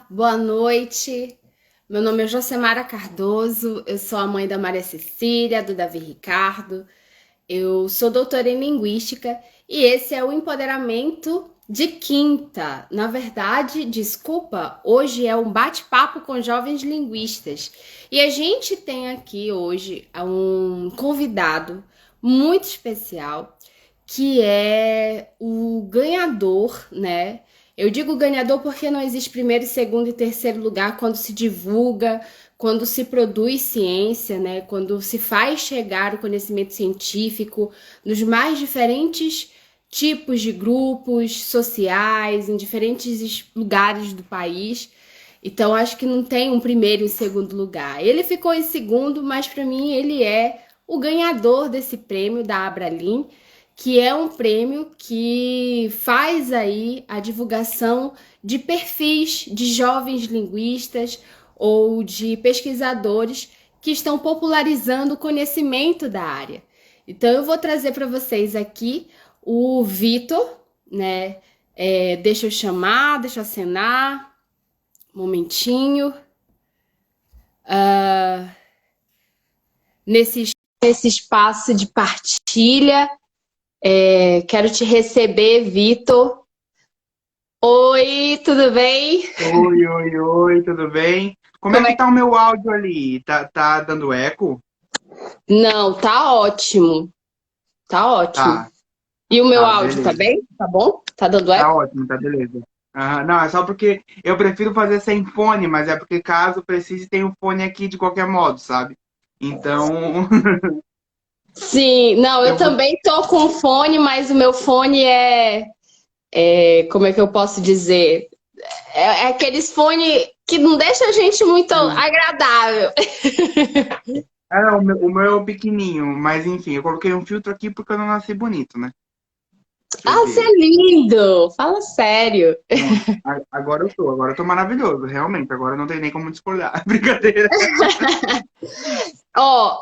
Boa noite. Meu nome é Josemara Cardoso, eu sou a mãe da Maria Cecília, do Davi Ricardo. Eu sou doutora em Linguística e esse é o Empoderamento de Quinta. Na verdade, desculpa, hoje é um bate-papo com jovens linguistas. E a gente tem aqui hoje um convidado muito especial, que é o ganhador, né? Eu digo ganhador porque não existe primeiro, segundo e terceiro lugar quando se divulga, quando se produz ciência, né? Quando se faz chegar o conhecimento científico nos mais diferentes tipos de grupos sociais, em diferentes lugares do país. Então, acho que não tem um primeiro e um segundo lugar. Ele ficou em segundo, mas para mim ele é o ganhador desse prêmio da Abralin, que é um prêmio que faz aí a divulgação de perfis de jovens linguistas ou de pesquisadores que estão popularizando o conhecimento da área. Então eu vou trazer para vocês aqui o Vitor, né? Deixa eu chamar, deixa eu acenar, um momentinho. Nesse espaço de partilha, quero te receber, Vitor. Oi, tudo bem? Oi, oi, oi, tudo bem? Como é Como que é? tá o meu áudio ali? Tá dando eco? Não, tá ótimo, tá ótimo. Tá, E o meu tá, áudio tá beleza. bem? Tá bom? Tá dando Tá eco? ótimo, tá beleza. Não, é só porque eu prefiro fazer sem fone, mas é porque caso precise tem um fone aqui de qualquer modo, sabe? Então, Sim, não, eu eu vou. também tô com fone, mas o meu fone como é que eu posso dizer? É aqueles fone que não deixa a gente muito agradável. Não, o meu é o pequenininho, mas enfim, eu coloquei um filtro aqui porque eu não nasci bonito, né? Você Ah, você vê. é lindo! Fala sério. Não, agora eu tô maravilhoso, realmente. Agora não tem nem como discordar. Brincadeira. Ó,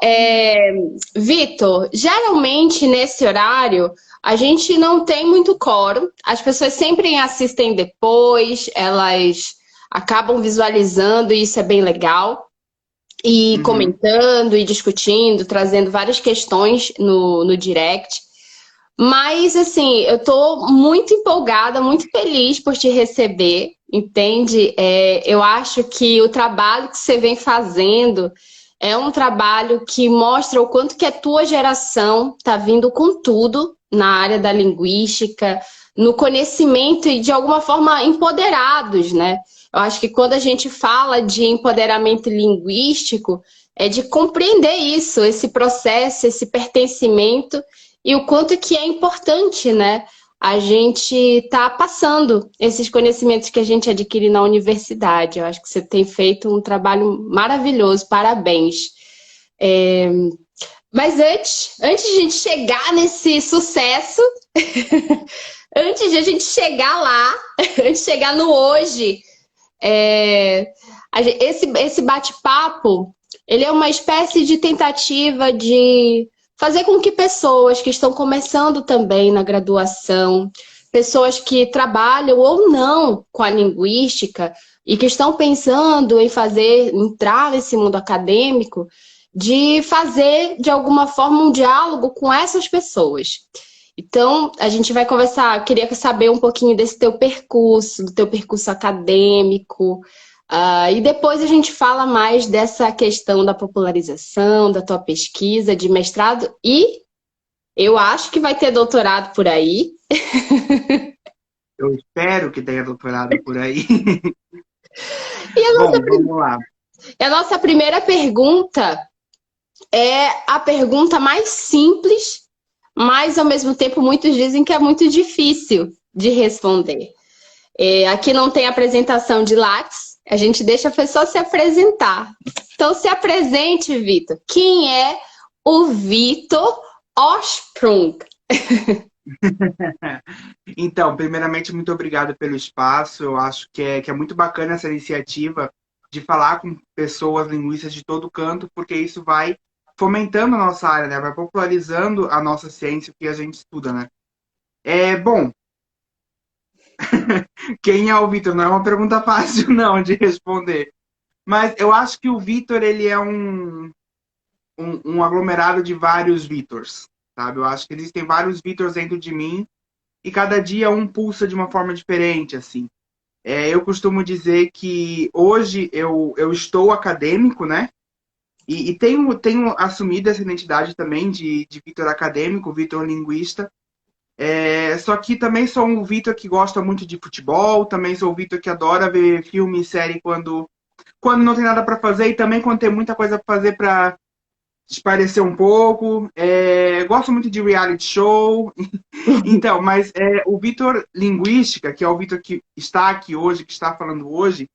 Vitor, geralmente nesse horário a gente não tem muito quórum, as pessoas sempre assistem depois, elas acabam visualizando, e isso é bem legal, e Uhum. comentando e discutindo, trazendo várias questões no direct. Mas, assim, eu tô muito empolgada, muito feliz por te receber, entende? Eu acho que o trabalho que você vem fazendo é um trabalho que mostra o quanto que a tua geração tá vindo com tudo na área da linguística, no conhecimento e, de alguma forma, empoderados, né? Eu acho que quando a gente fala de empoderamento linguístico, é de compreender isso, esse processo, esse pertencimento e o quanto que é importante, né? A gente tá passando esses conhecimentos que a gente adquire na universidade. Eu acho que você tem feito um trabalho maravilhoso, parabéns. É, Mas antes de a gente chegar nesse sucesso, antes de a gente chegar lá, antes de chegar no hoje, esse bate-papo, ele é uma espécie de tentativa de fazer com que pessoas que estão começando também na graduação, pessoas que trabalham ou não com a linguística e que estão pensando em entrar nesse mundo acadêmico, de fazer de alguma forma um diálogo com essas pessoas. Então, a gente vai conversar, eu queria saber um pouquinho desse teu percurso, do teu percurso acadêmico, e depois a gente fala mais dessa questão da popularização, da tua pesquisa de mestrado e eu acho que vai ter doutorado por aí. Eu espero que tenha doutorado por aí. E Bom, vamos lá. a nossa primeira pergunta é a pergunta mais simples, mas ao mesmo tempo muitos dizem que é muito difícil de responder. Aqui não tem apresentação de Lattes, a gente deixa a pessoa se apresentar. Então se apresente, Vitor. Quem é o Vitor Osprung? Então, primeiramente, muito obrigado pelo espaço. Eu acho que é muito bacana essa iniciativa de falar com pessoas linguistas de todo canto, porque isso vai fomentando a nossa área, né? Vai popularizando a nossa ciência, o que a gente estuda, né? Bom, Quem é o Vitor? Não é uma pergunta fácil, não, de responder. Mas eu acho que o Vitor, ele é um aglomerado de vários Vitors, sabe? Eu acho que existem vários Vitors dentro de mim e cada dia um pulsa de uma forma diferente, assim. Eu costumo dizer que hoje eu estou acadêmico, né? E tenho assumido essa identidade também de Vitor acadêmico, Vitor linguista. Só que também sou um Vitor que gosta muito de futebol, também sou o Vitor que adora ver filme e série quando não tem nada para fazer e também quando tem muita coisa para fazer para espairecer um pouco. Gosto muito de reality show. Então, mas o Vitor Linguística, que é o Vitor que está aqui hoje, que está falando hoje,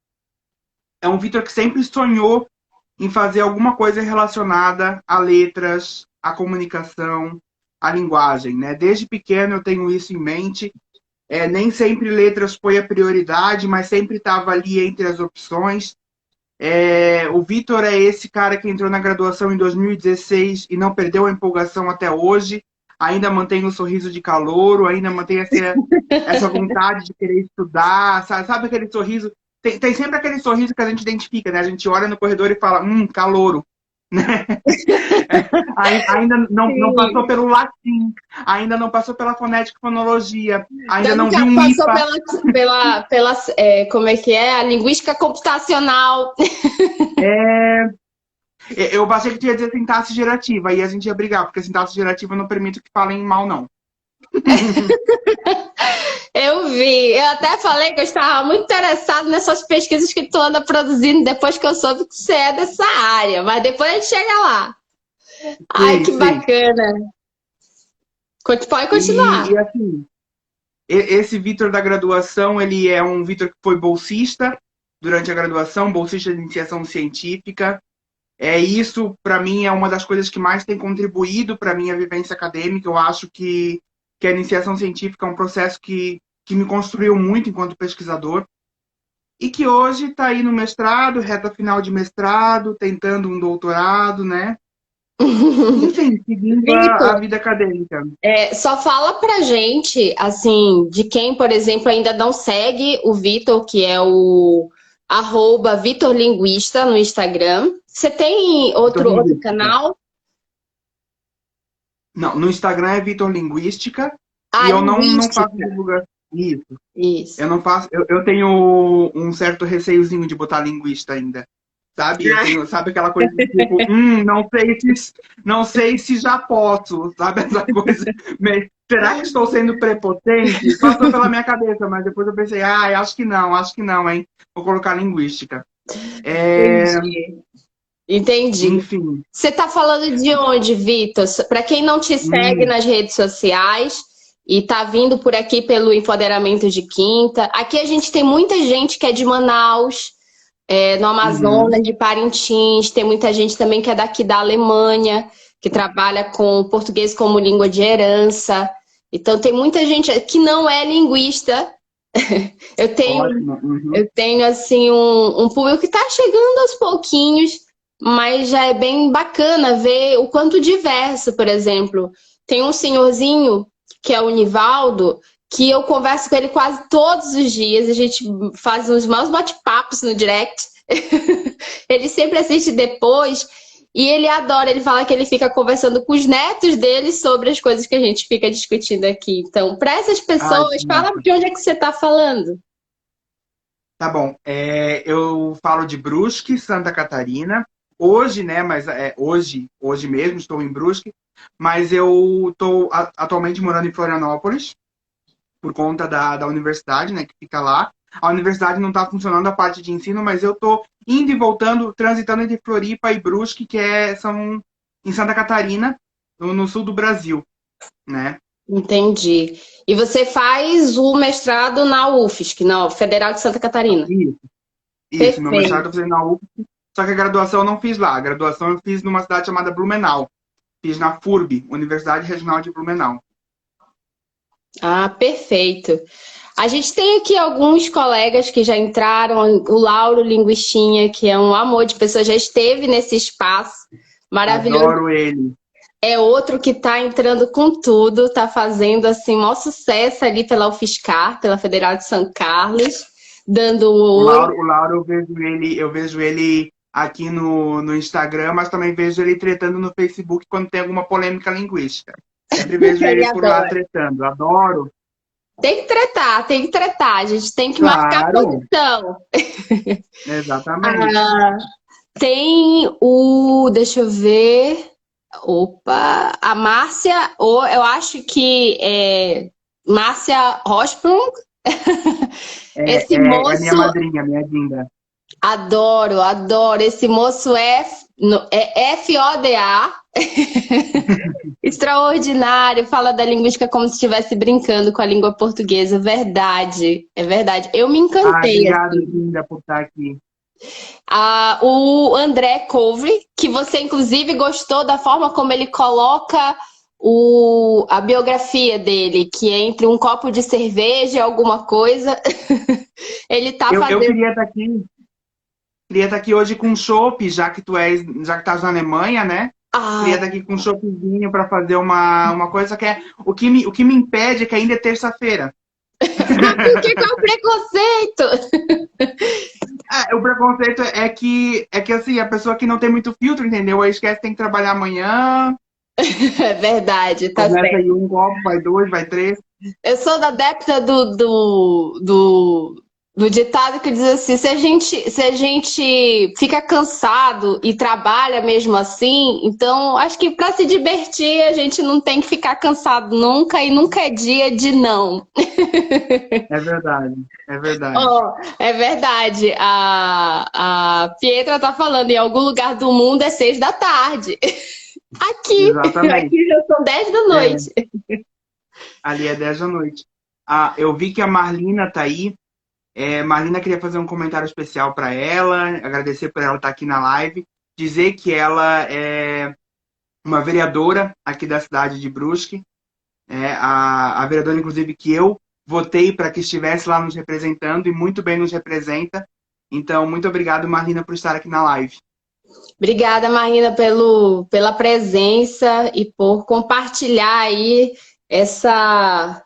é um Vitor que sempre sonhou em fazer alguma coisa relacionada a letras, a comunicação, a linguagem, né? Desde pequeno eu tenho isso em mente. Nem sempre letras foi a prioridade, mas sempre estava ali entre as opções. O Vitor é esse cara que entrou na graduação em 2016 e não perdeu a empolgação até hoje. Ainda mantém o sorriso de calouro, ainda mantém essa vontade de querer estudar, sabe aquele sorriso? Tem sempre aquele sorriso que a gente identifica, né? A gente olha no corredor e fala, calouro. Né? Ainda não passou pelo latim, ainda não passou pela fonética e fonologia, ainda não viu um passou IPA. como é que é? A linguística computacional. Eu achei que tu ia dizer sintaxe gerativa, aí a gente ia brigar, porque sintaxe gerativa eu não permito que falem mal, não. Eu vi, eu até falei que eu estava muito interessado nessas pesquisas que tu anda produzindo depois que eu soube que você é dessa área, mas depois a gente chega lá. Ai, que bacana. Pode continuar. E assim, esse Vitor da graduação, ele é um Vitor que foi bolsista durante a graduação, bolsista de iniciação científica. Isso, para mim, é uma das coisas que mais tem contribuído para a minha vivência acadêmica. Eu acho que a iniciação científica é um processo que me construiu muito enquanto pesquisador e que hoje está aí no mestrado, reta final de mestrado, tentando um doutorado, né? Enfim, seguindo a vida acadêmica. Só fala pra gente, assim, de quem, por exemplo, ainda não segue o Vitor, que é o @VitorLinguista no Instagram. Você tem outro canal? Não, no Instagram é Vitor Linguística. Ah, e eu não linguística. faço divulgação. Isso. Eu não faço. Eu tenho um certo receiozinho de botar linguista ainda. Sabe? Sabe aquela coisa tipo, não sei se já posso, sabe? Essa coisa. Será que estou sendo prepotente? Passou pela minha cabeça, mas depois eu pensei, acho que não, hein? Vou colocar linguística. Entendi. Enfim. Você está falando de onde, Vitor? Para quem não te segue nas redes sociais e está vindo por aqui pelo Empoderamento de Quinta, aqui a gente tem muita gente que é de Manaus, no Amazonas, de Parintins, tem muita gente também que é daqui da Alemanha, que trabalha com português como língua de herança. Então tem muita gente que não é linguista. Eu tenho assim um público que está chegando aos pouquinhos, mas já é bem bacana ver o quanto diverso. Por exemplo, tem um senhorzinho que é o Nivaldo, que eu converso com ele quase todos os dias, a gente faz uns maus bate-papos no direct. Ele sempre assiste depois e ele adora, ele fala que ele fica conversando com os netos dele sobre as coisas que a gente fica discutindo aqui. Então, para essas pessoas, fala de onde é que você está falando. Tá bom, eu falo de Brusque, Santa Catarina. Hoje, né, mas hoje mesmo estou em Brusque, mas eu estou atualmente morando em Florianópolis, por conta da universidade, né, que fica lá. A universidade não está funcionando a parte de ensino, mas eu estou indo e voltando, transitando entre Floripa e Brusque, que são em Santa Catarina, no sul do Brasil, né? Entendi. E você faz o mestrado na UFSC, na Federal de Santa Catarina? Isso. Meu mestrado eu fiz na UFSC, só que a graduação eu não fiz lá. A graduação eu fiz numa cidade chamada Blumenau. Fiz na FURB, Universidade Regional de Blumenau. Ah, perfeito. A gente tem aqui alguns colegas que já entraram, o Lauro Linguistinha, que é um amor de pessoa, já esteve nesse espaço maravilhoso. Adoro ele. é outro que está entrando com tudo, está fazendo assim maior sucesso ali pela UFSCar, pela Federal de São Carlos, dando ouro. O Lauro eu vejo ele aqui no Instagram, mas também vejo ele tretando no Facebook quando tem alguma polêmica linguística. Sempre vejo Ele ele por lá adora. tretando. Adoro. Tem que tretar, tem que tretar. A gente tem que marcar Claro, posição. exatamente. Ah, tem o, deixa eu ver. Opa, a Márcia, ou eu acho que é Márcia Rosprung. Esse É minha moço, madrinha, minha Dinda. adoro, adoro. Esse moço é FODA. Extraordinário, fala da linguística como se estivesse brincando com a língua portuguesa. Verdade, é verdade. Eu me Ah, encantei, obrigado, assim. Dinda, por estar aqui. O André Couve, que você inclusive gostou da forma como ele coloca a biografia dele, que é entre um copo de cerveja e alguma coisa. Ele tá Eu fazendo. queria estar aqui hoje com chopp, já que estás na Alemanha, né? Queria Ah, estar aqui com um choppzinho para fazer uma coisa que é o que me impede é que ainda é terça-feira. porque qual é o preconceito? O preconceito é que assim, a pessoa que não tem muito filtro, entendeu? Aí esquece que tem que trabalhar amanhã, É verdade, tá começa certo. aí um copo, vai dois, vai três. Eu sou da adepta do ditado que diz assim: se a gente fica cansado e trabalha mesmo assim, então acho que para se divertir a gente não tem que ficar cansado nunca e nunca é dia de não. É verdade, é verdade. Oh, é verdade. A Pietra tá falando, em algum lugar do mundo é 6 da tarde. Aqui, Exatamente. aqui já são 10 da É, noite. ali é 10 da noite. Ah, eu vi que a Marlina tá aí. Marlina queria fazer um comentário especial para ela, agradecer por ela estar aqui na live, dizer que ela é uma vereadora aqui da cidade de Brusque, a vereadora, inclusive, que eu votei para que estivesse lá nos representando e muito bem nos representa. Então, muito obrigado, Marlina, por estar aqui na live. Obrigada, Marina, pela presença e por compartilhar aí essa.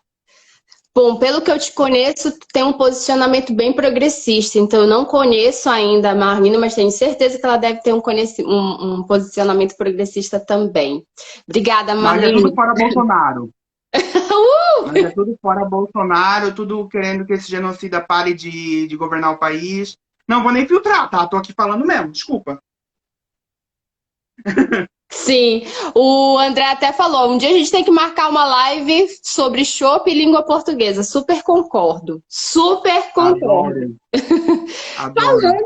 Bom, pelo que eu te conheço, tu tem um posicionamento bem progressista, então eu não conheço ainda a Marina, mas tenho certeza que ela deve ter um posicionamento progressista também. Obrigada, Mas é tudo Marlene. fora Bolsonaro. Mas é tudo fora Bolsonaro, tudo querendo que esse genocida pare de governar o país. Não vou nem filtrar, tá? Tô aqui falando mesmo, desculpa. Sim, o André até falou, um dia a gente tem que marcar uma live sobre chopp e língua portuguesa. Super concordo. Super concordo. Adoro, adoro.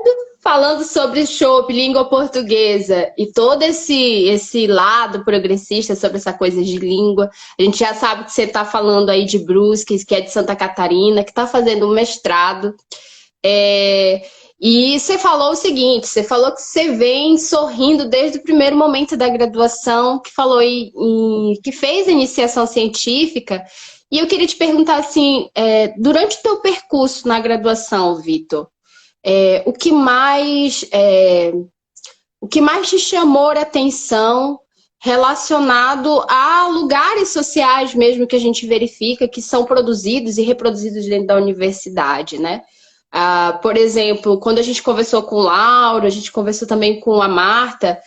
Falando sobre chopp, língua portuguesa e todo esse lado progressista sobre essa coisa de língua, a gente já sabe que você está falando aí de Brusque, que é de Santa Catarina, que está fazendo um mestrado. É, e você falou o seguinte, você falou que você vem sorrindo desde o primeiro momento da graduação, que falou que fez a iniciação científica. E eu queria te perguntar assim, durante o teu percurso na graduação, Vitor, é, o que mais é, o que mais te chamou a atenção relacionado a lugares sociais mesmo que a gente verifica que são produzidos e reproduzidos dentro da universidade, né? Por exemplo, quando a gente conversou com o Lauro, a gente conversou também com a Marta,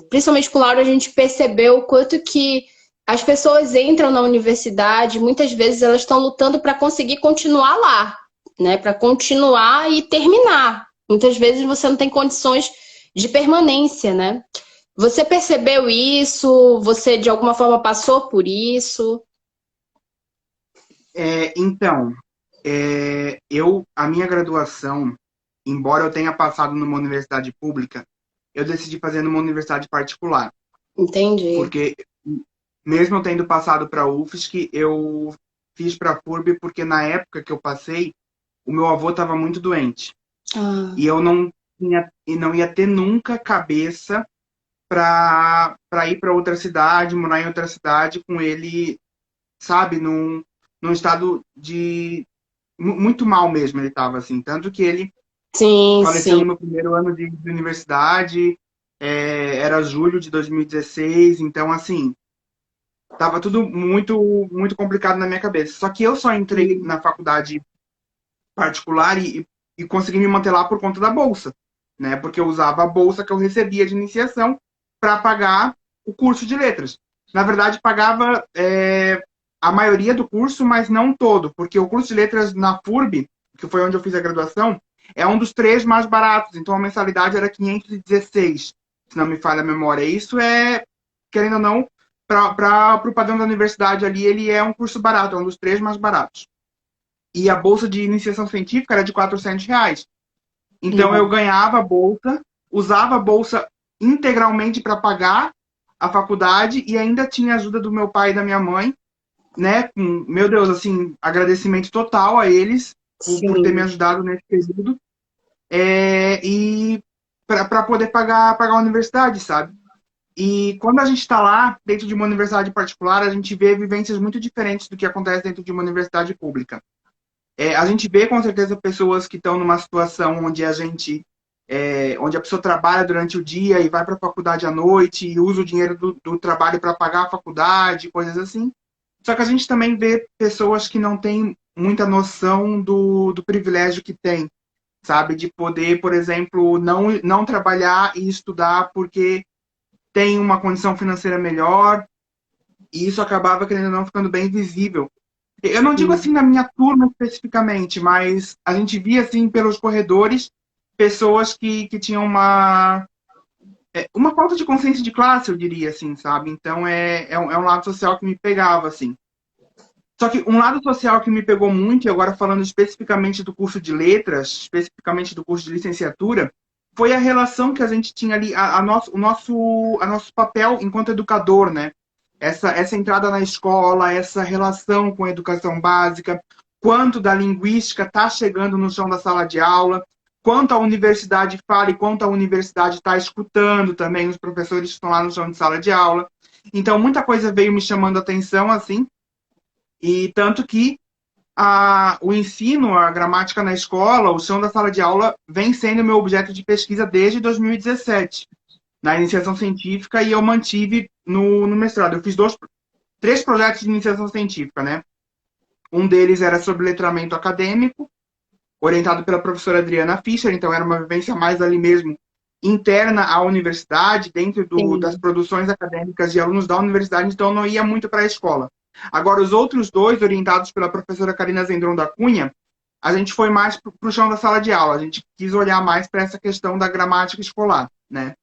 principalmente com o Lauro, a gente percebeu o quanto que as pessoas entram na universidade, muitas vezes elas estão lutando para conseguir continuar lá, né? Para continuar e terminar. Muitas vezes você não tem condições de permanência, né? Você percebeu isso? Você de alguma forma passou por isso? Então, a minha graduação, embora eu tenha passado numa universidade pública, eu decidi fazer numa universidade particular, Entendi. porque mesmo eu tendo passado para a UFSC, eu fiz para a FURB porque na época que eu passei, o meu avô estava muito doente Ah, e eu não ia ter nunca cabeça para ir para outra cidade, morar em outra cidade com ele, sabe, num estado de muito mal mesmo ele estava assim, tanto que ele sim, faleceu sim. no meu primeiro ano de universidade, era julho de 2016, então, assim, tava tudo muito, muito complicado na minha cabeça. Só que eu só entrei Sim. na faculdade particular e consegui me manter lá por conta da bolsa, né? Porque eu usava a bolsa que eu recebia de iniciação para pagar o curso de letras. Na verdade, pagava a maioria do curso, mas não todo, porque o curso de letras na FURB, que foi onde eu fiz a graduação, é um dos três mais baratos, então a mensalidade era 516, se não me falha a memória. Isso é, querendo ou não, para o padrão da universidade ali, ele é um curso barato, é um dos três mais baratos. E a bolsa de iniciação científica era de R$ 400. Então eu Não. ganhava a bolsa, usava a bolsa integralmente para pagar a faculdade e ainda tinha a ajuda do meu pai e da minha mãe, né? Meu Deus, assim, agradecimento total a eles por ter me Sim. ajudado nesse período. E para poder pagar a universidade, sabe? E quando a gente está lá, dentro de uma universidade particular, a gente vê vivências muito diferentes do que acontece dentro de uma universidade pública. A gente vê com certeza pessoas que estão numa situação onde a pessoa trabalha durante o dia e vai para a faculdade à noite e usa o dinheiro do trabalho para pagar a faculdade, coisas assim. Só que a gente também vê pessoas que não têm muita noção do privilégio que tem, sabe? De poder, por exemplo, não trabalhar e estudar porque tem uma condição financeira melhor, e isso acabava, querendo ou não, ficando bem visível. Eu não digo Sim. assim na minha turma especificamente, mas a gente via assim pelos corredores pessoas que tinham uma falta de consciência de classe, eu diria assim, sabe? Então é um lado social que me pegava, assim. Só que um lado social que me pegou muito, e agora falando especificamente do curso de letras, especificamente do curso de licenciatura, foi a relação que a gente tinha ali, a nosso papel enquanto educador, né? Essa entrada na escola, essa relação com a educação básica, quanto da linguística está chegando no chão da sala de aula, quanto a universidade fala e quanto a universidade está escutando também os professores que estão lá no chão de sala de aula. Então, muita coisa veio me chamando a atenção, assim, e tanto que o ensino, a gramática na escola, o chão da sala de aula, vem sendo meu objeto de pesquisa desde 2017, na iniciação científica, e eu mantive no mestrado. Eu fiz três projetos de iniciação científica, né? Um deles era sobre letramento acadêmico, orientado pela professora Adriana Fischer, então era uma vivência mais ali mesmo interna à universidade, dentro das Sim. produções acadêmicas de alunos da universidade, então eu não ia muito para a escola. Agora, os outros dois, orientados pela professora Karina Zendron da Cunha, a gente foi mais para o chão da sala de aula, a gente quis olhar mais para essa questão da gramática escolar, né?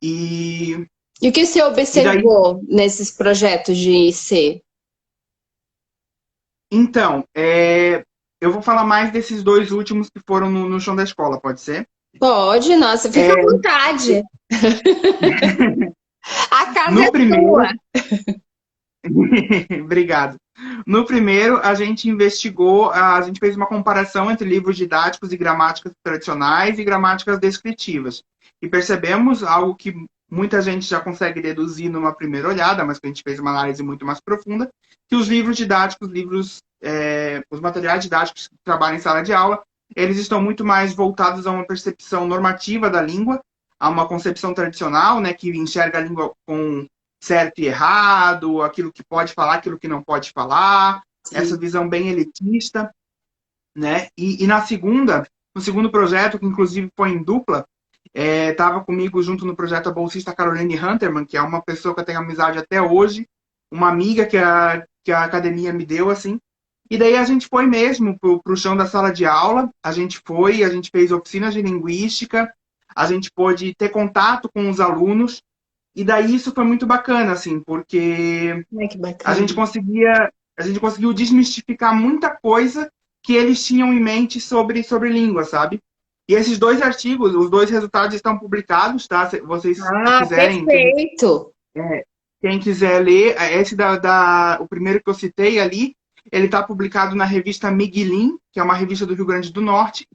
E, E o que você e daí, observou nesses projetos de IC? então, eu vou falar mais desses dois últimos que foram no chão da escola, pode ser? Pode, nossa, fica à É, vontade. A casa é no primeiro, sua. obrigado. No primeiro, a gente a gente fez uma comparação entre livros didáticos e gramáticas tradicionais e gramáticas descritivas. E percebemos algo que muita gente já consegue deduzir numa primeira olhada, mas que a gente fez uma análise muito mais profunda, que os livros didáticos, os materiais didáticos que trabalham em sala de aula, eles estão muito mais voltados a uma percepção normativa da língua, a uma concepção tradicional, né, que enxerga a língua com certo e errado, aquilo que pode falar, aquilo que não pode falar, essa Sim. visão bem elitista, né? E no segundo projeto, que inclusive foi em dupla, estava comigo junto no projeto a bolsista Caroline Hunterman, que é uma pessoa que eu tenho amizade até hoje, uma amiga que a academia me deu, assim. E daí a gente foi mesmo pro chão da sala de aula, a gente fez oficinas de linguística, a gente pôde ter contato com os alunos, e daí isso foi muito bacana, assim, porque Ai, que a bacana. gente conseguia, a gente conseguiu desmistificar muita coisa que eles tinham em mente sobre língua, sabe? E esses dois artigos, os dois resultados estão publicados, tá? Se vocês Ah, quiserem, perfeito. quem quiser ler, esse o primeiro que eu citei ali, ele está publicado na revista Miguelin, que é uma revista do Rio Grande do Norte,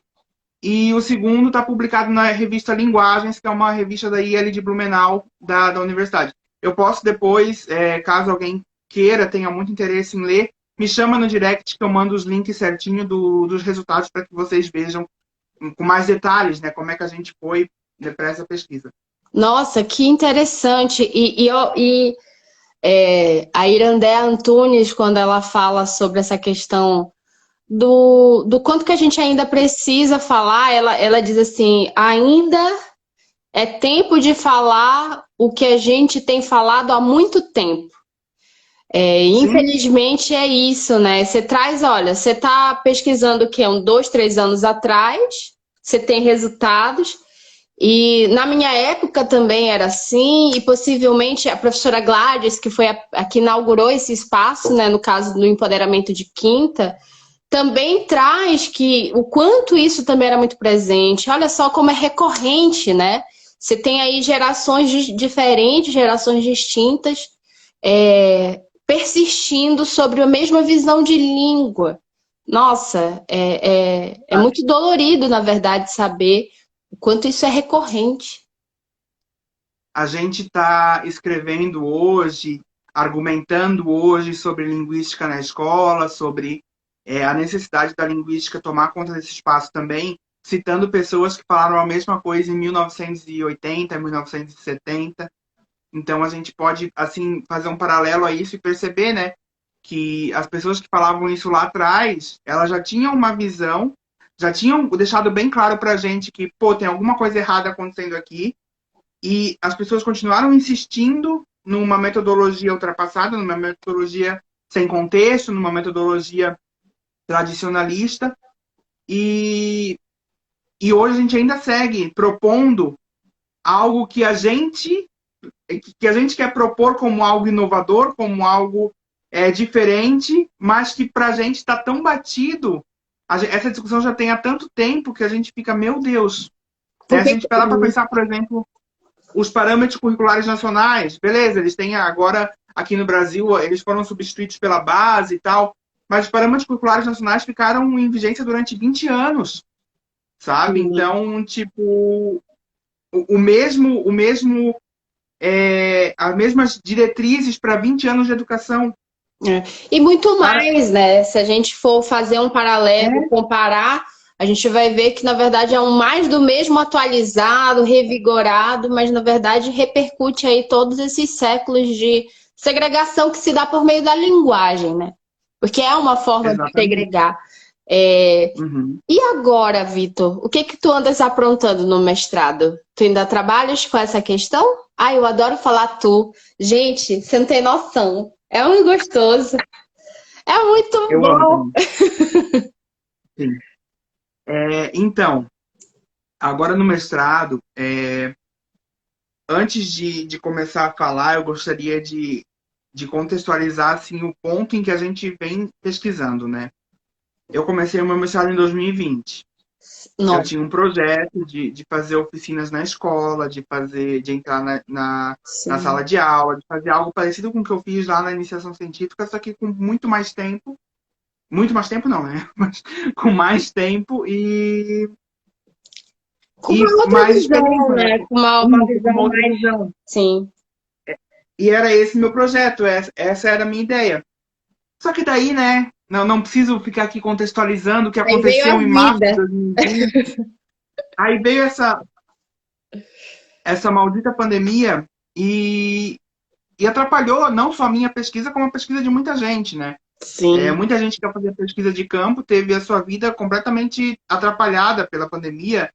e o segundo está publicado na revista Linguagens, que é uma revista da IL de Blumenau, da universidade. Eu posso depois, caso alguém queira, tenha muito interesse em ler, me chama no direct que eu mando os links certinho dos resultados para que vocês vejam com mais detalhes, né, como é que a gente foi, né, para essa pesquisa. Nossa, que interessante. A Irandé Antunes, quando ela fala sobre essa questão do quanto que a gente ainda precisa falar, ela diz assim, ainda é tempo de falar o que a gente tem falado há muito tempo. Sim, Infelizmente é isso, né? Você traz, olha, você está pesquisando o quê? 2, 3 anos atrás, você tem resultados, e na minha época também era assim, e possivelmente a professora Gladys, que foi a que inaugurou esse espaço, né, no caso do empoderamento de quinta, também traz que o quanto isso também era muito presente. Olha só como é recorrente, né? Você tem aí gerações diferentes, gerações distintas, persistindo sobre a mesma visão de língua. Nossa, é a, muito dolorido, na verdade, saber o quanto isso é recorrente. a gente está escrevendo hoje, argumentando hoje sobre linguística na escola, sobre a necessidade da linguística tomar conta desse espaço também, citando pessoas que falaram a mesma coisa em 1980, 1970. Então a gente pode assim fazer um paralelo a isso e perceber, né, que as pessoas que falavam isso lá atrás, elas já tinham uma visão, já tinham deixado bem claro para a gente que, pô, tem alguma coisa errada acontecendo aqui, e as pessoas continuaram insistindo numa metodologia ultrapassada, numa metodologia sem contexto, numa metodologia tradicionalista, e, e hoje a gente ainda segue propondo algo que a gente quer propor como algo inovador, como algo diferente, mas que para a gente está tão batido. Essa discussão já tem há tanto tempo que a gente fica, meu Deus. Né? Se Porque a gente parar para pensar, por exemplo, os parâmetros curriculares nacionais, beleza, eles têm agora, aqui no Brasil, eles foram substituídos pela base e tal, mas os parâmetros curriculares nacionais ficaram em vigência durante 20 anos, sabe? Então, tipo, o mesmo as mesmas diretrizes para 20 anos de educação. E muito Cara, mais, né? Se a gente for fazer um paralelo, é, comparar, a gente vai ver que, na verdade, é um mais do mesmo atualizado, revigorado, mas, na verdade, repercute aí todos esses séculos de segregação que se dá por meio da linguagem, né? Porque é uma forma de exatamente. segregar. É, Uhum. E agora, Vitor, o que que tu andas aprontando no mestrado? Tu ainda trabalhas com essa questão? Ah, eu adoro falar tu. Gente, você não tem noção. É muito gostoso. É muito Eu amo bom. também. Sim. Então, agora no mestrado, antes de começar a falar, eu gostaria de contextualizar assim, o ponto em que a gente vem pesquisando, né? Eu comecei o meu mestrado em 2020. Eu Não, tinha um projeto de fazer oficinas na escola, de entrar na sim. sala de aula, de fazer algo parecido com o que eu fiz lá na iniciação científica, só que com muito mais tempo não, né? Mas com mais tempo Com e uma outra mais visão, experiência, né? né? Com uma Isso, com visão uma outra mais. visão. Sim. E era esse meu projeto, essa era a minha ideia. Só que daí, né? Não preciso ficar aqui contextualizando o que Aí veio a aconteceu em março de vida. 2020. Aí veio essa maldita pandemia e, e atrapalhou não só a minha pesquisa, como a pesquisa de muita gente, né? Sim. Muita gente que quer fazer pesquisa de campo teve a sua vida completamente atrapalhada pela pandemia.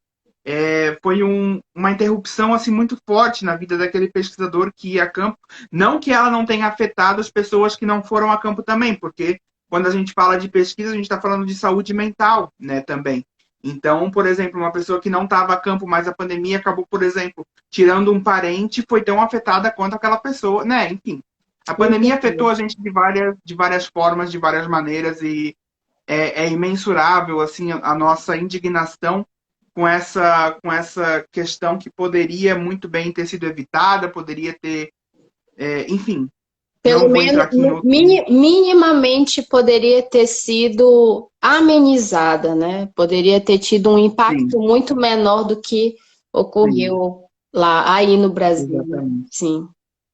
Foi uma interrupção assim muito forte na vida daquele pesquisador que ia a campo. Não que ela não tenha afetado as pessoas que não foram a campo também, porque quando a gente fala de pesquisa, a gente está falando de saúde mental, né, também. Então, por exemplo, uma pessoa que não estava a campo, mas a pandemia acabou, por exemplo, tirando um parente, foi tão afetada quanto aquela pessoa, né? Enfim, a Com pandemia afetou certeza. a gente de várias formas, de várias maneiras, e é imensurável assim a nossa indignação com essa questão que poderia muito bem ter sido evitada, poderia ter, enfim, Pelo não vou entrar menos, aqui em outro. minimamente poderia ter sido amenizada, né? Poderia ter tido um impacto Sim, muito menor do que sim, ocorreu lá, aí no Brasil, né? exatamente, Sim.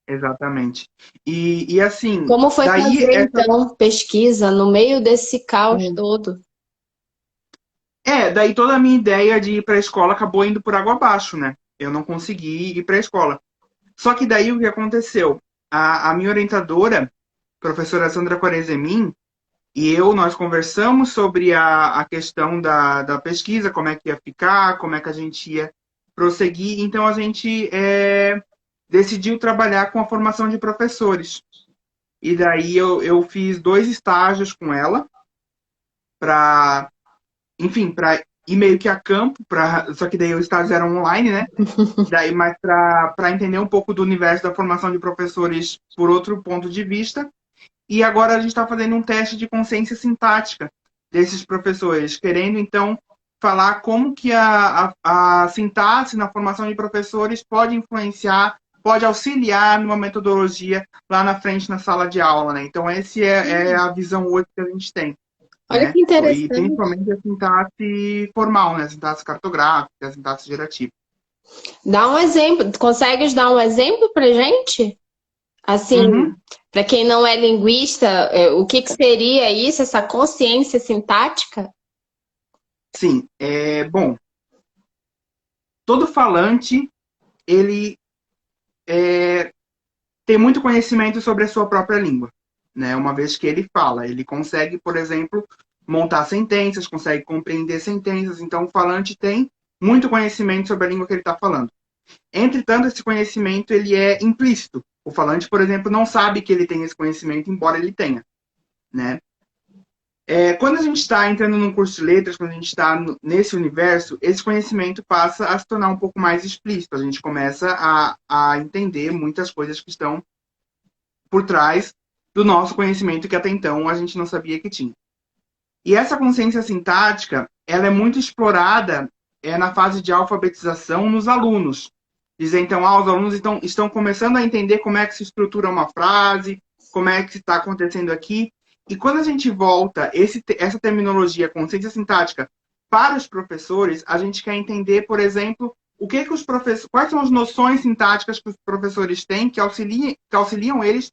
exatamente. E assim, Como foi daí fazer, essa. então, pesquisa no meio desse caos todo? Daí toda a minha ideia de ir para a escola acabou indo por água abaixo, né? eu não consegui ir para a escola. Só que daí o que aconteceu? A minha orientadora, professora Sandra Quarezemin, e eu, nós conversamos sobre a questão da pesquisa, como é que ia ficar, como é que a gente ia prosseguir. Então, a gente decidiu trabalhar com a formação de professores. E daí eu fiz 2 estágios com ela, para, enfim, para ir meio que a campo, só que daí os estágios eram online, né? Daí, mas para entender um pouco do universo da formação de professores por outro ponto de vista. E agora a gente está fazendo um teste de consciência sintática desses professores, querendo, então, falar como que a sintaxe na formação de professores pode influenciar, pode auxiliar numa metodologia lá na frente na sala de aula, né? Então, essa é a visão hoje que a gente tem, Olha né? que E interessante. principalmente a sintaxe formal, né? A sintaxe cartográfica, a sintaxe gerativa. Dá um exemplo. Consegues dar um exemplo pra gente? Assim, Uhum. para quem não é linguista, o que que seria isso, essa consciência sintática? Sim, bom, todo falante, ele tem muito conhecimento sobre a sua própria língua, né? Uma vez que ele fala, ele consegue, por exemplo, montar sentenças, consegue compreender sentenças. Então, o falante tem muito conhecimento sobre a língua que ele está falando. Entretanto, esse conhecimento ele é implícito. O falante, por exemplo, não sabe que ele tem esse conhecimento, embora ele tenha, né? Quando a gente está entrando num curso de letras, quando a gente está nesse universo, esse conhecimento passa a se tornar um pouco mais explícito. A gente começa a entender muitas coisas que estão por trás do nosso conhecimento que até então a gente não sabia que tinha. E essa consciência sintática, ela é muito explorada na fase de alfabetização nos alunos. Dizer, então, os alunos estão começando a entender como é que se estrutura uma frase, como é que está acontecendo aqui. E quando a gente volta essa terminologia, consciência sintática, para os professores, a gente quer entender, por exemplo, quais são as noções sintáticas que os professores têm que auxiliam eles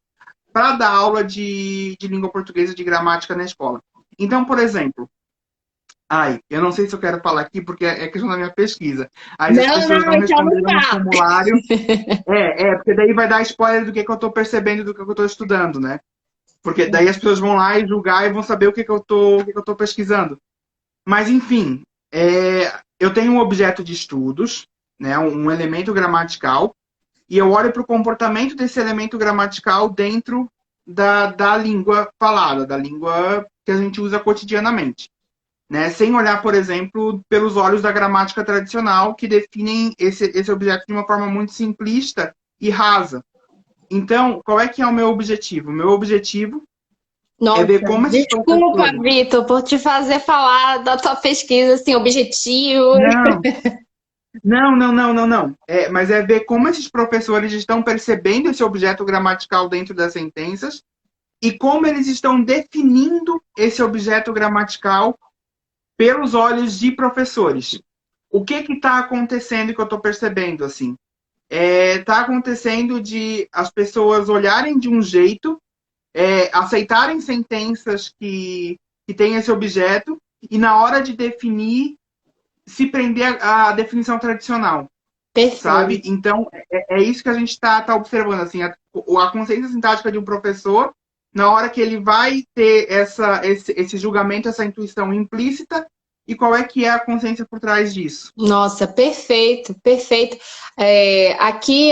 para dar aula de língua portuguesa, de gramática na escola. Então, por exemplo, eu não sei se eu quero falar aqui porque é questão da minha pesquisa. Aí as Não, pessoas não, não então não responderam no fala. formulário. Porque daí vai dar spoiler do que eu estou percebendo, do que eu estou estudando, né? Porque daí as pessoas vão lá e julgar e vão saber o que eu estou pesquisando. Mas, enfim, eu tenho um objeto de estudos, né, um elemento gramatical, e eu olho para o comportamento desse elemento gramatical dentro da língua falada, da língua que a gente usa cotidianamente. Né? Sem olhar, por exemplo, pelos olhos da gramática tradicional, que definem esse objeto de uma forma muito simplista e rasa. Então, qual é que é o meu objetivo? O meu objetivo é Nossa, ver como esses desculpa, professores... Vitor, por te fazer falar da tua pesquisa, assim, objetivo. Não, não. Mas é ver como esses professores estão percebendo esse objeto gramatical dentro das sentenças e como eles estão definindo esse objeto gramatical pelos olhos de professores. O que está acontecendo que eu estou percebendo, assim? Está acontecendo de as pessoas olharem de um jeito, aceitarem sentenças que têm esse objeto e na hora de definir, se prender à definição tradicional, sabe? Perfeito. Então, é isso que a gente está observando, assim, a consciência sintática de um professor, na hora que ele vai ter esse julgamento, essa intuição implícita, e qual é que é a consciência por trás disso. Nossa, perfeito, perfeito. Aqui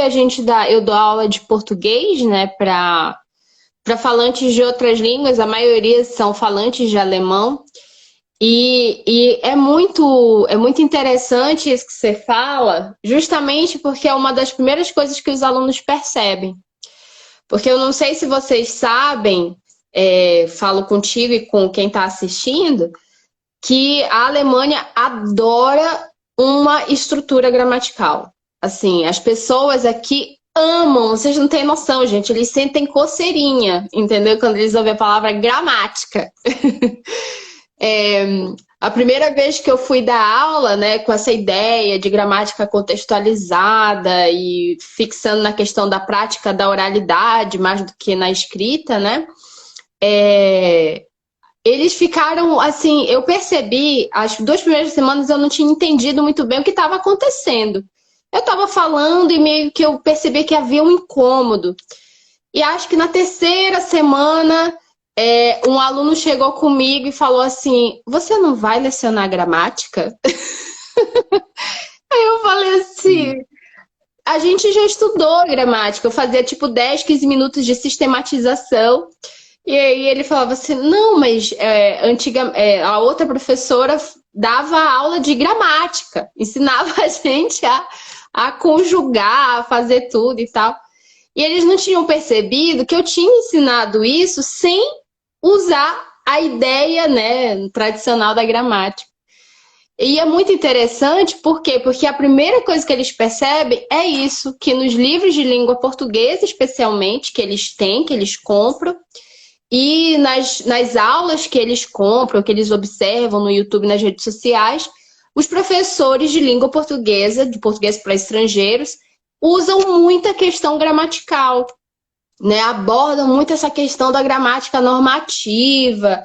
eu dou aula de português, né, para falantes de outras línguas, a maioria são falantes de alemão. E é muito interessante isso que você fala, justamente porque é uma das primeiras coisas que os alunos percebem. Porque eu não sei se vocês sabem, falo contigo e com quem está assistindo, que a Alemanha adora uma estrutura gramatical. Assim, as pessoas aqui amam, vocês não têm noção, gente, eles sentem coceirinha, entendeu? Quando eles ouvem a palavra gramática. A primeira vez que eu fui dar aula, né, com essa ideia de gramática contextualizada e fixando na questão da prática da oralidade mais do que na escrita, né, eles ficaram assim, eu percebi, as 2 primeiras semanas eu não tinha entendido muito bem o que estava acontecendo. Eu estava falando e meio que eu percebi que havia um incômodo. E acho que na terceira semana, um aluno chegou comigo e falou assim: Você não vai lecionar gramática? Aí eu falei assim: Sim. A gente já estudou gramática. Eu fazia tipo 10, 15 minutos de sistematização. E aí ele falava assim: Não, mas a outra professora dava aula de gramática, ensinava a gente a conjugar, a fazer tudo e tal. E eles não tinham percebido que eu tinha ensinado isso sem usar a ideia, né, tradicional da gramática. E é muito interessante, por quê? Porque a primeira coisa que eles percebem é isso, que nos livros de língua portuguesa, especialmente, que eles têm, que eles compram, e nas aulas que eles compram, que eles observam no YouTube, nas redes sociais, os professores de língua portuguesa, de português para estrangeiros, usam muita questão gramatical, né? Abordam muito essa questão da gramática normativa.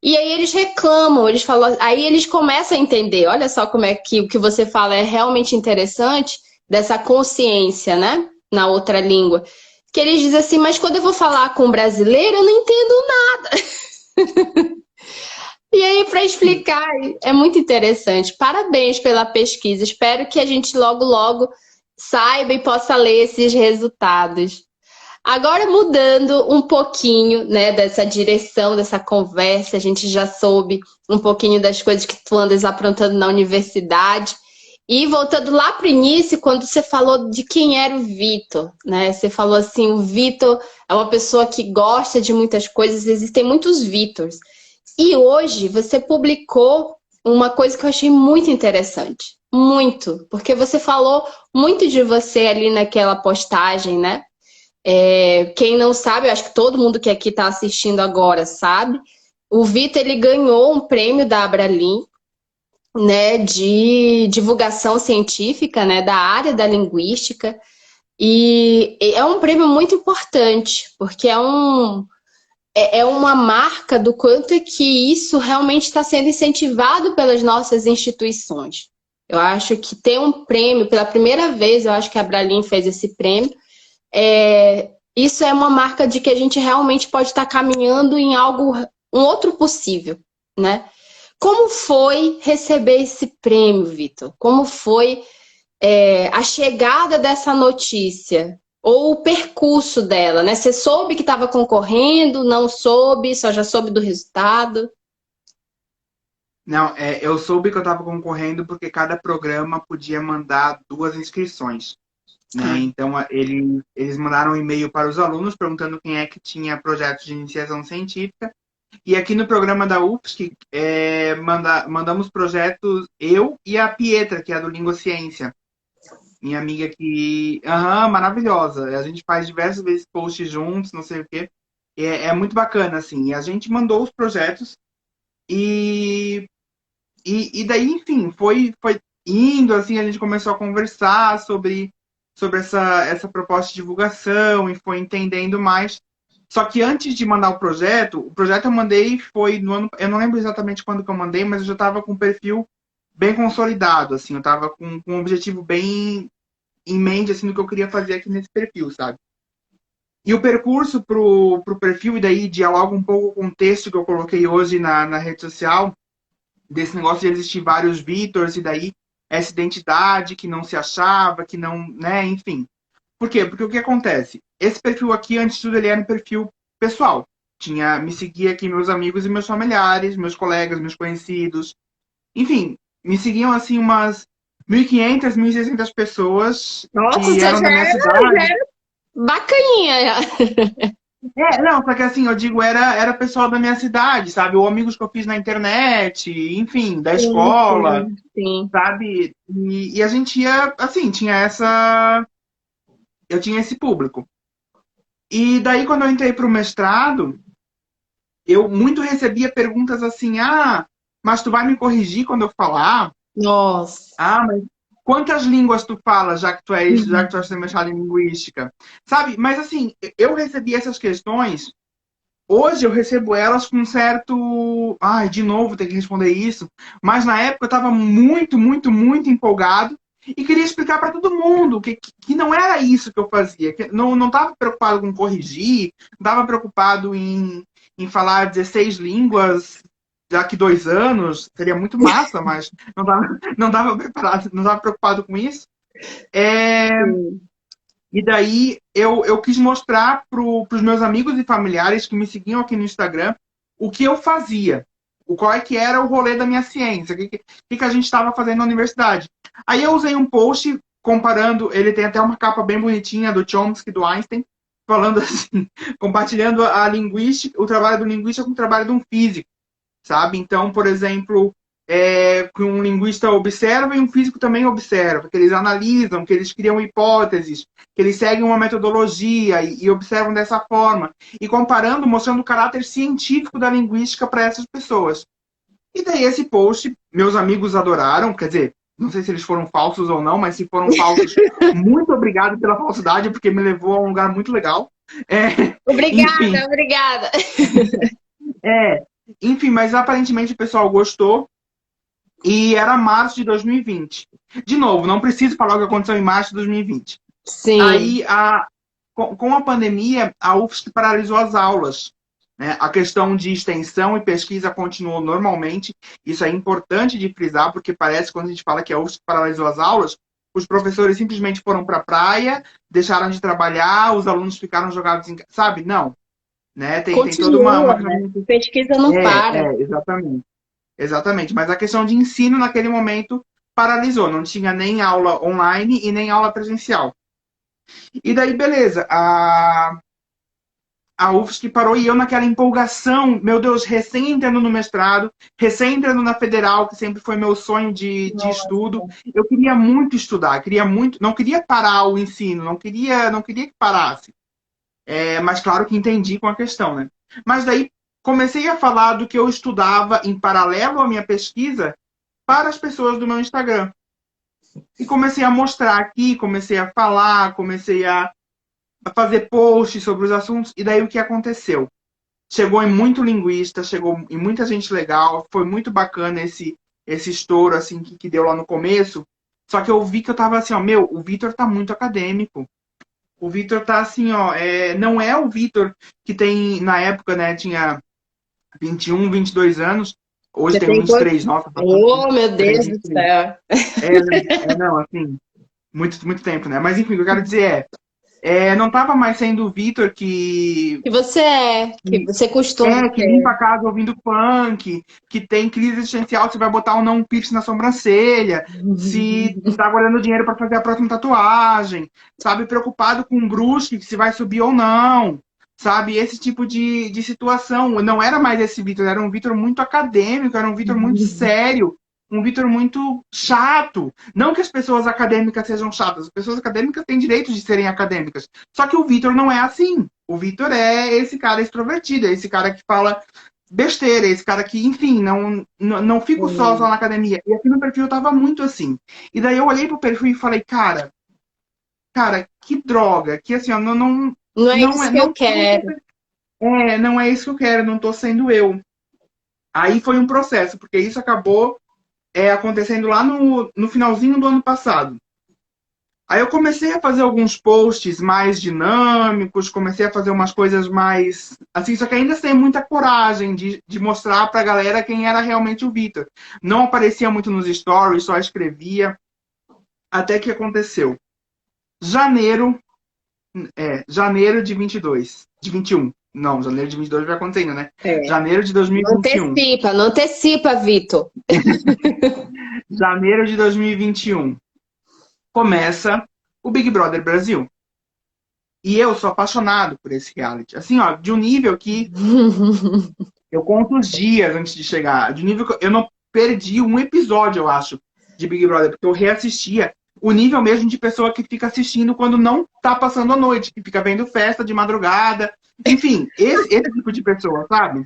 E aí eles reclamam, eles falam, aí eles começam a entender, olha só como é que o que você fala é realmente interessante, dessa consciência, né? Na outra língua. Que eles dizem assim, mas quando eu vou falar com um brasileiro, eu não entendo nada. E aí, para explicar, é muito interessante. Parabéns pela pesquisa. Espero que a gente logo, logo saiba e possa ler esses resultados. Agora, mudando um pouquinho, né, dessa direção, dessa conversa, a gente já soube um pouquinho das coisas que tu andas aprontando na universidade. E voltando lá para o início, quando você falou de quem era o Vitor, né? Você falou assim, o Vitor é uma pessoa que gosta de muitas coisas, existem muitos Vitors. E hoje você publicou uma coisa que eu achei muito interessante. Muito, porque você falou muito de você ali naquela postagem, né? Quem não sabe, eu acho que todo mundo que aqui está assistindo agora sabe. O Vitor ele ganhou um prêmio da Abralin, né, de divulgação científica, né, da área da linguística. E é um prêmio muito importante, porque é uma marca do quanto é que isso realmente está sendo incentivado pelas nossas instituições. Eu acho que ter um prêmio, pela primeira vez, eu acho que a Abralin fez esse prêmio, isso é uma marca de que a gente realmente pode estar caminhando em algo, um outro possível, né? Como foi receber esse prêmio, Vitor? Como foi a chegada dessa notícia? Ou o percurso dela, né? Você soube que estava concorrendo, não soube, só já soube do resultado? Não, eu soube que eu estava concorrendo porque cada programa podia mandar 2 inscrições, né? Ah, Então, eles mandaram um e-mail para os alunos perguntando quem é que tinha projetos de iniciação científica. E aqui no programa da UFSC, mandamos projetos, eu e a Pietra, que é a do Língua Ciência. Minha amiga que... Aham, maravilhosa. A gente faz diversas vezes posts juntos, não sei o quê. É muito bacana, assim. E a gente mandou os projetos e, e daí, enfim, foi indo, assim, a gente começou a conversar sobre essa proposta de divulgação e foi entendendo mais. Só que antes de mandar o projeto eu mandei foi no ano, eu não lembro exatamente quando que eu mandei, mas eu já estava com um perfil bem consolidado, assim, eu estava com um objetivo bem em mente, assim, do que eu queria fazer aqui nesse perfil, sabe? E o percurso pro perfil, e daí dialoga um pouco com o texto que eu coloquei hoje na rede social, desse negócio de existir vários Vitors, e daí essa identidade que não se achava, que não, né, enfim. Por quê? Porque o que acontece? Esse perfil aqui, antes de tudo, ele era um perfil pessoal. Me seguia aqui meus amigos e meus familiares, meus colegas, meus conhecidos. Enfim, me seguiam assim umas 1.500, 1.600 pessoas nossa, que você eram da minha já cidade. era bacaninha. Já. Não, só que assim, eu digo, era pessoal da minha cidade, sabe? Ou amigos que eu fiz na internet, enfim, da Sim, escola, sim, sim. sabe? E a gente ia, assim, tinha essa. Eu tinha esse público. E daí, quando eu entrei para o mestrado, eu muito recebia perguntas assim: ah, mas tu vai me corrigir quando eu falar? Nossa. Ah, mas quantas línguas tu fala, já que tu Uhum. és mestrado em linguística? Sabe? Mas assim, eu recebi essas questões. Hoje eu recebo elas com um certo. Ai, de novo tem que responder isso. Mas na época eu estava muito, muito, muito empolgado. E queria explicar para todo mundo que não era isso que eu fazia, que não estava preocupado com corrigir, não estava preocupado em falar 16 línguas daqui 2 anos, seria muito massa, mas não estava preparado, não estava preocupado com isso. É, Sim. e daí eu quis mostrar para os meus amigos e familiares que me seguiam aqui no Instagram o que eu fazia, qual é que era o rolê da minha ciência, o que a gente estava fazendo na universidade. Aí eu usei um post comparando, ele tem até uma capa bem bonitinha do Chomsky, do Einstein, falando assim, compartilhando a linguística, o trabalho do linguista com o trabalho de um físico, sabe? Então, por exemplo, que um linguista observa e um físico também observa, que eles analisam, que eles criam hipóteses, que eles seguem uma metodologia e observam dessa forma, e comparando, mostrando o caráter científico da linguística para essas pessoas. E daí esse post, meus amigos adoraram, quer dizer, não sei se eles foram falsos ou não, mas se foram falsos, muito obrigado pela falsidade, porque me levou a um lugar muito legal. Enfim, Obrigada, obrigada. é, enfim, mas aparentemente o pessoal gostou. E era março de 2020. De novo, não preciso falar o que aconteceu em março de 2020. Sim, Aí, com a pandemia, a UFSC paralisou as aulas. Né? A questão de extensão e pesquisa continuou normalmente. Isso é importante de frisar, porque parece que quando a gente fala que a UFSC paralisou as aulas, os professores simplesmente foram para a praia, deixaram de trabalhar, os alunos ficaram jogados em casa. Sabe? Não. Né? Tem toda uma... continua, né? Pesquisa não para. Exatamente. Exatamente, mas a questão de ensino naquele momento paralisou, não tinha nem aula online e nem aula presencial. E daí, beleza, a UFSC parou e eu naquela empolgação, meu Deus, recém entrando no mestrado, recém entrando na federal, que sempre foi meu sonho de estudo, Nossa. eu queria muito estudar, queria muito, não queria parar o ensino, não queria que parasse. Mas claro que entendi com a questão, né? Mas daí comecei a falar do que eu estudava em paralelo à minha pesquisa para as pessoas do meu Instagram. E comecei a mostrar aqui, comecei a falar, comecei a fazer posts sobre os assuntos. E daí o que aconteceu? Chegou em muito linguista, chegou em muita gente legal, foi muito bacana esse estouro assim que deu lá no começo. Só que eu vi que eu tava assim, ó, meu, o Vitor tá muito acadêmico. O Vitor tá assim, ó, não é o Vitor que tem, na época, né, tinha 21, 22 anos, hoje Você tem tem vinte e quanto? três nossa, passando Oh, meu três, Deus vinte do e três. céu. Não, assim, muito, muito tempo, né? Mas enfim, o que eu quero dizer não tava mais sendo o Vitor Que você costuma que limpa ser. a casa ouvindo funk, que tem crise existencial se vai botar ou não um piercing na sobrancelha, se tá guardando dinheiro para fazer a próxima tatuagem, sabe? Preocupado com o brusque, se vai subir ou não, sabe? Esse tipo de situação. Não era mais esse Vitor, era um Vitor muito acadêmico, era um Vitor muito sério, um Vitor muito chato. Não que as pessoas acadêmicas sejam chatas, as pessoas acadêmicas têm direito de serem acadêmicas. Só que o Vitor não é assim. O Vitor é esse cara extrovertido, é esse cara que fala besteira, é esse cara que, enfim, não fico só na academia. E aqui no perfil eu tava muito assim. E daí eu olhei pro perfil e falei, cara, que droga, que assim, ó, Não é não isso é, que eu não, quero. não é isso que eu quero, não tô sendo eu. Aí foi um processo, porque isso acabou acontecendo lá no finalzinho do ano passado. Aí eu comecei a fazer alguns posts mais dinâmicos, comecei a fazer umas coisas mais. Assim, só que ainda sem muita coragem de mostrar pra galera quem era realmente o Vitor. Não aparecia muito nos stories, só escrevia. Até que aconteceu. Janeiro, janeiro de 22, de 21. Não, janeiro de 22 vai acontecendo, né? É. Janeiro de Não 2021. antecipa, não antecipa, Vitor. Janeiro de 2021. Começa o Big Brother Brasil. E eu sou apaixonado por esse reality. Assim, ó, de um nível que eu conto os dias antes de chegar. De um nível que eu não perdi um episódio, eu acho, de Big Brother, porque eu reassistia. O nível mesmo de pessoa que fica assistindo quando não tá passando a noite, que fica vendo festa de madrugada. Enfim, esse tipo de pessoa, sabe?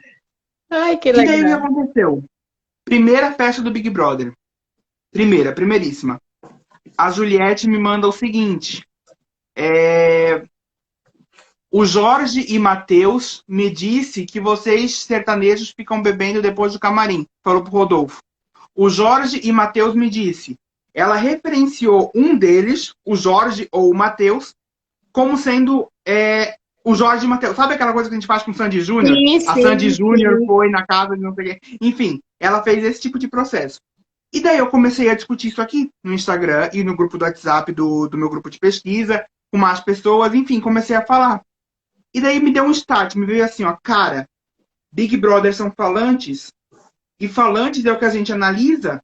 Ai, que E daí o que legal. aconteceu? Primeira festa do Big Brother. Primeiríssima. A Juliette me manda o seguinte. O Jorge e Matheus me disse que vocês sertanejos ficam bebendo depois do camarim. Falou pro Rodolfo. O Jorge e Matheus me disse ela referenciou um deles, o Jorge ou o Matheus, como sendo o Jorge Matheus. Sabe aquela coisa que a gente faz com o Sandy Júnior? Sim, A Sandy sim, Júnior sim. foi na casa de não sei o quê. Enfim, ela fez esse tipo de processo. E daí eu comecei a discutir isso aqui no Instagram e no grupo do WhatsApp do meu grupo de pesquisa, com mais pessoas, enfim, comecei a falar. E daí me deu um start, me veio assim, ó, cara, Big Brother são falantes, e falantes é o que a gente analisa,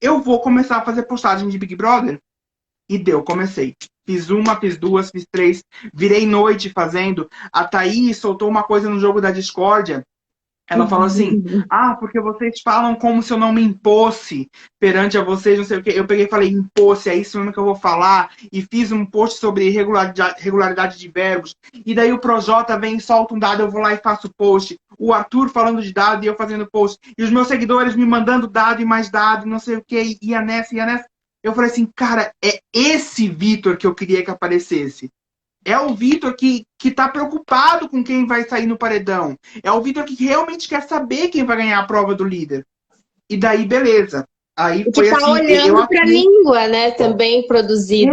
eu vou começar a fazer postagem de Big Brother. E deu, comecei. Fiz uma, fiz duas, fiz três, virei noite fazendo. A Thaís soltou uma coisa no jogo da discórdia. Ela falou assim, porque vocês falam como se eu não me impôsse perante a vocês, não sei o quê. Eu peguei e falei, impôsse, é isso mesmo que eu vou falar. E fiz um post sobre regularidade de verbos. E daí o Projota vem e solta um dado, eu vou lá e faço post. O Arthur falando de dado e eu fazendo post. E os meus seguidores me mandando dado e mais dado, e não sei o quê. E ia nessa, ia nessa. Eu falei assim, cara, é esse Vitor que eu queria que aparecesse. É o Vitor que tá preocupado com quem vai sair no paredão. É o Vitor que realmente quer saber quem vai ganhar a prova do líder. E daí, beleza. Aí E que foi tá assim, eu olhando para a assinei. língua, né? Também produzida.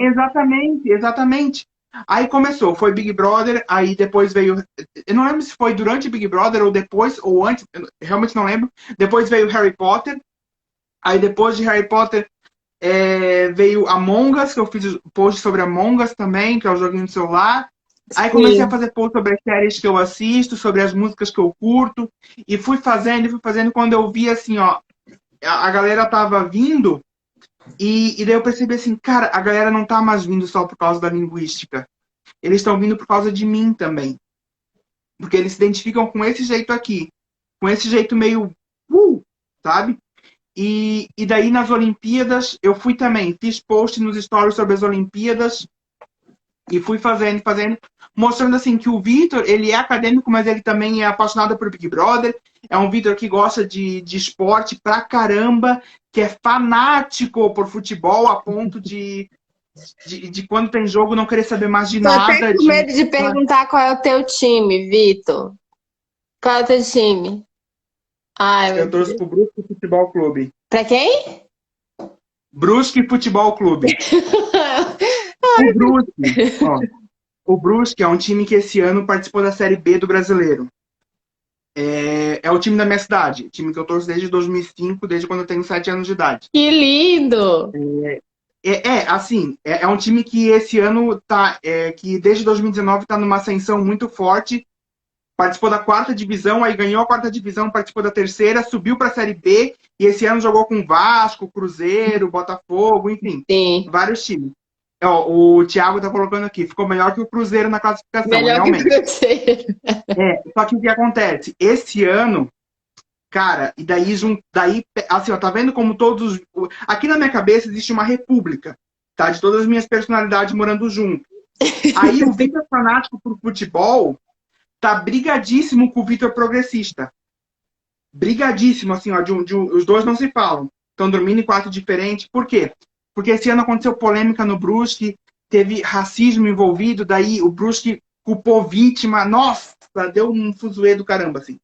Exatamente, exatamente. Aí começou, foi Big Brother, aí depois veio. Eu não lembro se foi durante Big Brother ou depois, ou antes, eu realmente não lembro. Depois veio Harry Potter. Aí depois de Harry Potter veio Among Us, que eu fiz post sobre Among Us também, que é o joguinho do celular. Aí comecei a Sim. fazer post sobre as séries que eu assisto, sobre as músicas que eu curto. E fui fazendo, e fui fazendo. Quando eu vi assim, ó, a galera tava vindo. E daí eu percebi assim, cara, a galera não tá mais vindo só por causa da linguística. Eles estão vindo por causa de mim também. Porque eles se identificam com esse jeito aqui. Com esse jeito meio, sabe? E daí nas Olimpíadas, eu fui também, fiz post nos stories sobre as Olimpíadas e fui fazendo, fazendo, mostrando assim que o Vitor, ele é acadêmico, mas ele também é apaixonado por Big Brother, é um Vitor que gosta de esporte pra caramba, que é fanático por futebol a ponto de quando tem jogo não querer saber mais de Tô até nada, com medo de perguntar qual é o teu time, Vitor. Qual é o teu time? Ai, meu Eu torço Deus. pro Brusque Futebol Clube. Pra quem? Brusque Futebol Clube. O Brusque, ó, o Brusque é um time que esse ano participou da Série B do Brasileiro. É o time da minha cidade, o time que eu torço desde 2005, desde quando eu tenho 7 anos de idade. Que lindo! Assim, é um time que esse ano tá, que desde 2019 está numa ascensão muito forte. Participou da quarta divisão, aí ganhou a quarta divisão, participou da terceira, subiu para a Série B e esse ano jogou com Vasco, Cruzeiro, Botafogo, enfim, Sim, vários times. Ó, o Thiago tá colocando aqui, ficou melhor que o Cruzeiro na classificação, melhor que o realmente. Cruzeiro. Só que o que acontece? Esse ano, cara, e daí, assim, ó, tá vendo como todos. Aqui na minha cabeça existe uma república, tá? De todas as minhas personalidades morando junto. Aí o Vitor fanático por futebol tá brigadíssimo com o Vitor progressista. Brigadíssimo, assim, ó, os dois não se falam. Estão dormindo em quarto diferente. Por quê? Porque esse ano aconteceu polêmica no Brusque, teve racismo envolvido, daí o Brusque culpou vítima. Nossa, deu um fuzuê do caramba, assim.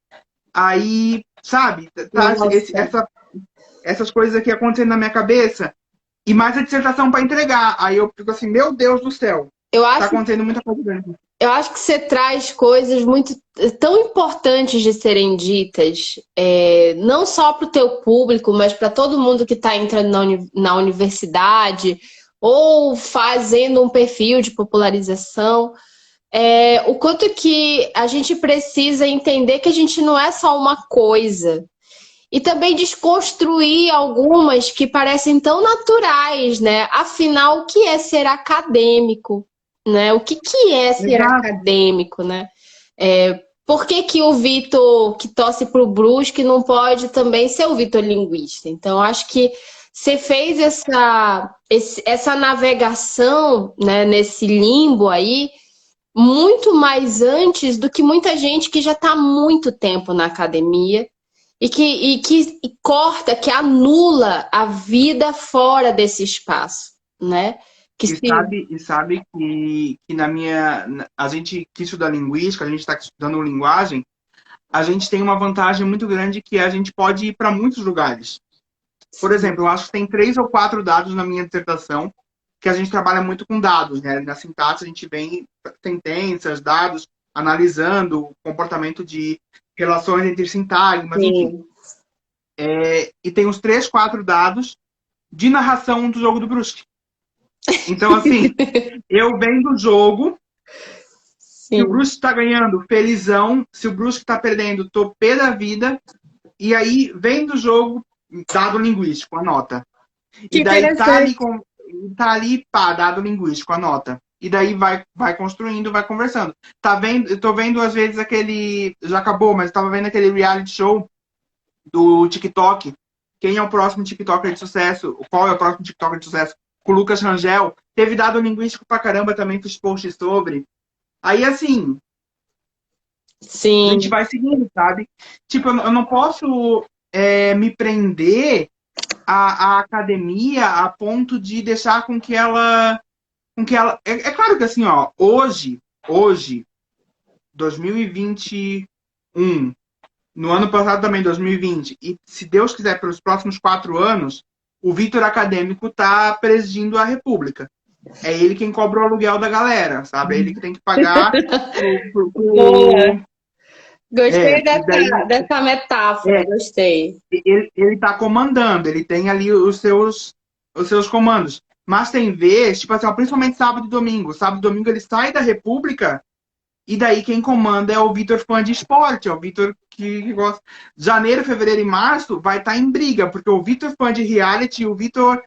Aí, sabe, tá, Nossa. essas coisas aqui acontecendo na minha cabeça, e mais a dissertação para entregar. Aí eu fico assim, meu Deus do céu, Eu tá acho acontecendo muita coisa grande. Eu acho que você traz coisas muito tão importantes de serem ditas, não só para o teu público, mas para todo mundo que está entrando na universidade ou fazendo um perfil de popularização. O quanto que a gente precisa entender que a gente não é só uma coisa. E também desconstruir algumas que parecem tão naturais, né? Afinal, o que é ser acadêmico? Né? O que é ser Exato. acadêmico, né? Por que o Vitor que torce para o Brusque não pode também ser o Vitor linguista? Então, acho que você fez essa navegação, né, nesse limbo aí muito mais antes do que muita gente que já está há muito tempo na academia e que corta, que anula a vida fora desse espaço, né? Que E se sabe que a gente que estuda linguística, a gente está estudando linguagem, a gente tem uma vantagem muito grande que a gente pode ir para muitos lugares. Por exemplo, eu acho que tem 3 ou 4 dados na minha dissertação, que a gente trabalha muito com dados, né? Na sintaxe a gente vem sentenças, dados, analisando o comportamento de relações entre sintagmas, enfim. Sim. E tem os 3, 4 dados de narração do jogo do Brusque. Então, assim, eu vendo o jogo, se o Sim. Brusque tá ganhando, felizão. Se o Brusque tá perdendo, tô pé da vida. E aí, vendo o jogo, dado linguístico, anota. Que E daí interessante. tá ali, pá, dado linguístico, anota. E daí vai construindo, vai conversando. Tá vendo? Eu tô vendo às vezes aquele. Já acabou, mas eu tava vendo aquele reality show do TikTok. Quem é o próximo TikToker de sucesso? Qual é o próximo TikToker de sucesso? Com o Lucas Rangel. Teve dado linguístico pra caramba também, fiz posts sobre. Aí, assim, a gente Sim. vai seguindo, sabe? Tipo, eu não posso me prender à academia a ponto de deixar com que ela. É claro que assim, ó, hoje, 2021, no ano passado também, 2020, e se Deus quiser, pelos próximos 4 anos, o Vitor Acadêmico tá presidindo a República. É ele quem cobra o aluguel da galera, sabe? É ele que tem que pagar Boa. Gostei e daí dessa metáfora, é, gostei. ele tá comandando, ele tem ali os seus comandos. Mas tem vezes, tipo assim, ó, principalmente sábado e domingo. Sábado e domingo ele sai da República e daí quem comanda é o Vitor fã de esporte, é o Vitor que gosta. Janeiro, fevereiro e março vai estar em briga, porque o Vitor fã de reality e o Vitor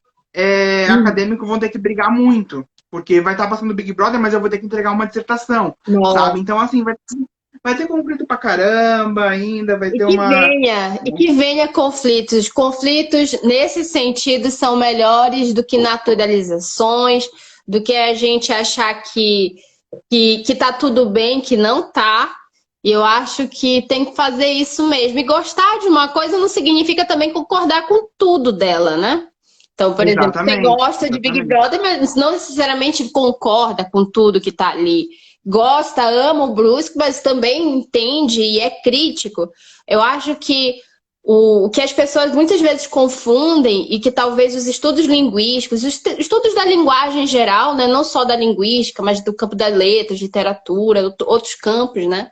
acadêmico vão ter que brigar muito. Porque vai estar passando o Big Brother, mas eu vou ter que entregar uma dissertação, sabe? Nossa. Então, assim, vai ter conflito pra caramba ainda, vai ter uma. E que venha conflitos. Conflitos, nesse sentido, são melhores do que naturalizações, do que a gente achar que tá tudo bem, que não tá. E eu acho que tem que fazer isso mesmo. E gostar de uma coisa não significa também concordar com tudo dela, né? Então, por exemplo, você Exatamente, gosta de Big exatamente. Brother, mas não necessariamente concorda com tudo que tá ali. Gosta, ama o Brusque, mas também entende e é crítico. Eu acho que o que as pessoas muitas vezes confundem e que talvez os estudos linguísticos, os estudos da linguagem em geral, né, não só da linguística, mas do campo das letras, literatura, outros campos, né,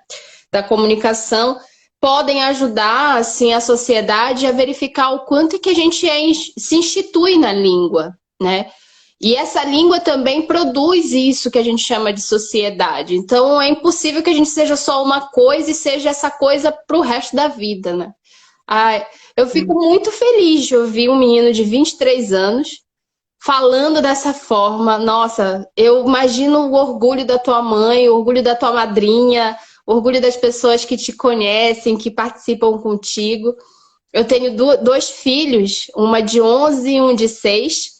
da comunicação, podem ajudar assim a sociedade a verificar o quanto que a gente se institui na língua, né? E essa língua também produz isso que a gente chama de sociedade. Então é impossível que a gente seja só uma coisa e seja essa coisa para o resto da vida, né? Ai, eu fico muito feliz de ouvir um menino de 23 anos falando dessa forma. Nossa, eu imagino o orgulho da tua mãe, o orgulho da tua madrinha, o orgulho das pessoas que te conhecem, que participam contigo. Eu tenho dois filhos, uma de 11 e um de 6,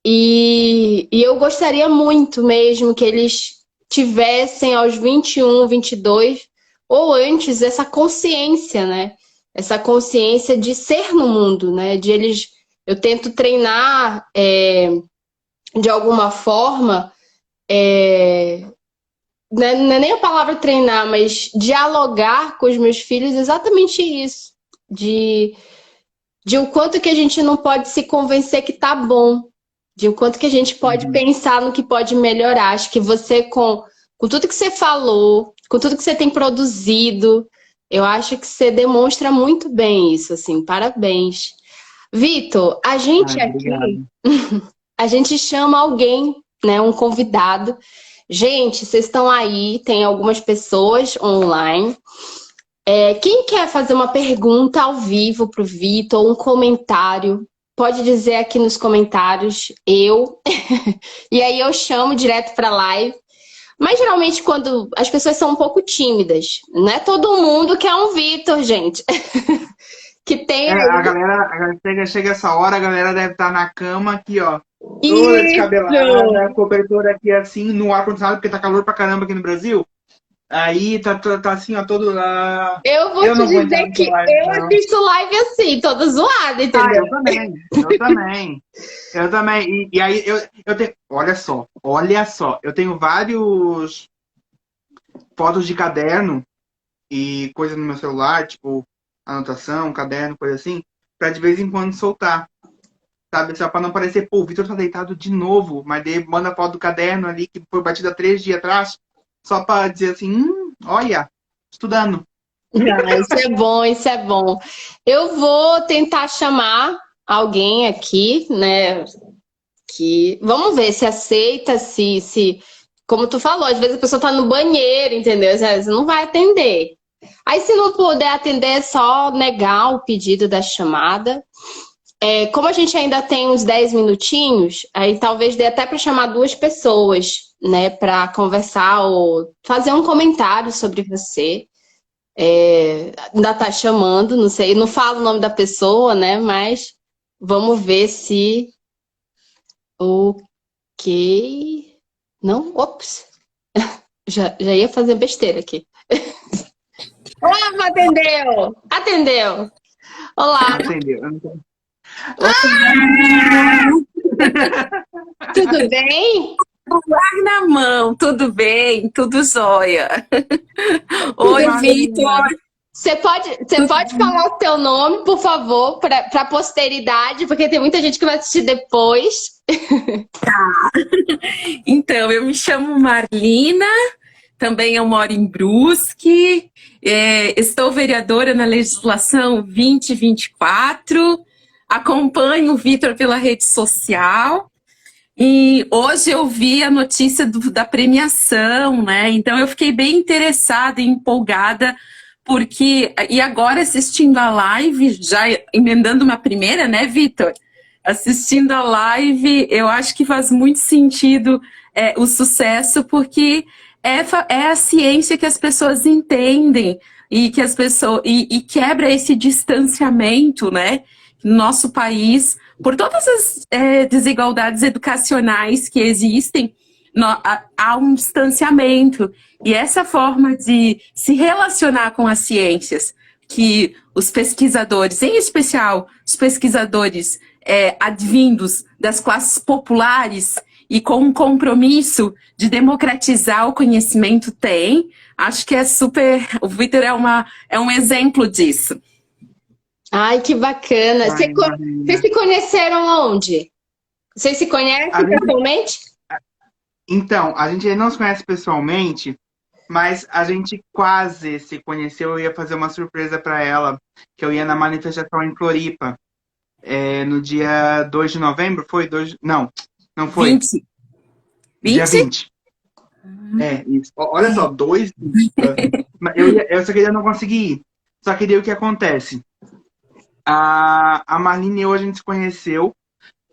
e eu gostaria muito mesmo que eles tivessem aos 21, 22 ou antes essa consciência, né? Essa consciência de ser no mundo, né? De eles, eu tento treinar de alguma forma, não é nem a palavra treinar, mas dialogar com os meus filhos exatamente isso, de o quanto que a gente não pode se convencer que tá bom, de o quanto que a gente pode Uhum. pensar no que pode melhorar. Acho que você, com tudo que você falou, com tudo que você tem produzido, eu acho que você demonstra muito bem isso, assim, parabéns. Vitor, a Ai, gente aqui, obrigado. a gente chama alguém, né, um convidado. Gente, vocês estão aí, tem algumas pessoas online. Quem quer fazer uma pergunta ao vivo para o Vitor, um comentário, pode dizer aqui nos comentários, eu. E aí eu chamo direto para live. Mas geralmente quando as pessoas são um pouco tímidas, não é todo mundo que é um Vitor, gente. Que tem A galera chega essa hora, a galera deve estar na cama aqui, ó, toda isso. descabelada, cobertura aqui assim, no ar-condicionado, porque tá calor pra caramba aqui no Brasil. Aí tá assim, ó, todo lá. Eu vou Eu te não vou entrar dizer nessa que live, eu não. assisto live assim, toda zoada, Ah, entendeu? eu também, eu também. Eu também. E aí eu tenho. Olha só, eu tenho vários fotos de caderno e coisa no meu celular, tipo anotação, caderno, coisa assim, pra de vez em quando soltar. sabe? Só para não parecer, pô, o Vitor tá deitado de novo, mas daí manda a foto do caderno ali que foi batido há 3 dias atrás, só para dizer assim, olha, estudando. Ah, isso é bom, isso é bom. Eu vou tentar chamar alguém aqui, né? Que vamos ver se aceita, como tu falou, às vezes a pessoa tá no banheiro, entendeu? Às vezes não vai atender. Aí, se não puder atender, é só negar o pedido da chamada. Como a gente ainda tem uns 10 minutinhos, aí talvez dê até para chamar duas pessoas, né, para conversar ou fazer um comentário sobre você. Ainda tá chamando, não sei, não falo o nome da pessoa, né, mas vamos ver se. Ok. Não? Ops. Já ia fazer besteira aqui. Atendeu! Atendeu! Olá, Entendeu? tudo bem? Ar na mão, tudo bem, tudo jóia. Oi, Vitor. Você pode falar o teu nome, por favor, para a posteridade, porque tem muita gente que vai assistir depois. Então, eu me chamo Marlina, também eu moro em Brusque, estou vereadora na legislação 2024, acompanho o Vitor pela rede social. E hoje eu vi a notícia da premiação, né? Então eu fiquei bem interessada e empolgada, porque... E agora assistindo a live, já emendando uma primeira, né, Vitor? Assistindo a live, eu acho que faz muito sentido o sucesso, porque é a ciência que as pessoas entendem e que as pessoas e quebra esse distanciamento, né? No nosso país, por todas as desigualdades educacionais que existem, há um distanciamento. E essa forma de se relacionar com as ciências, que os pesquisadores, em especial os pesquisadores advindos das classes populares e com um compromisso de democratizar o conhecimento têm, acho que é super... O Vitor é um exemplo disso. Ai, que bacana. Vocês se conheceram onde? Vocês se conhecem pessoalmente? Então, a gente ainda não se conhece pessoalmente, mas a gente quase se conheceu. Eu ia fazer uma surpresa para ela, que eu ia na manifestação em Floripa, no dia 2 de novembro. Foi? Não foi. 20. Dia 20. Isso. Olha só, 2. Eu só queria não conseguir ir. Só que daí o que acontece? A Marlene e eu, a gente se conheceu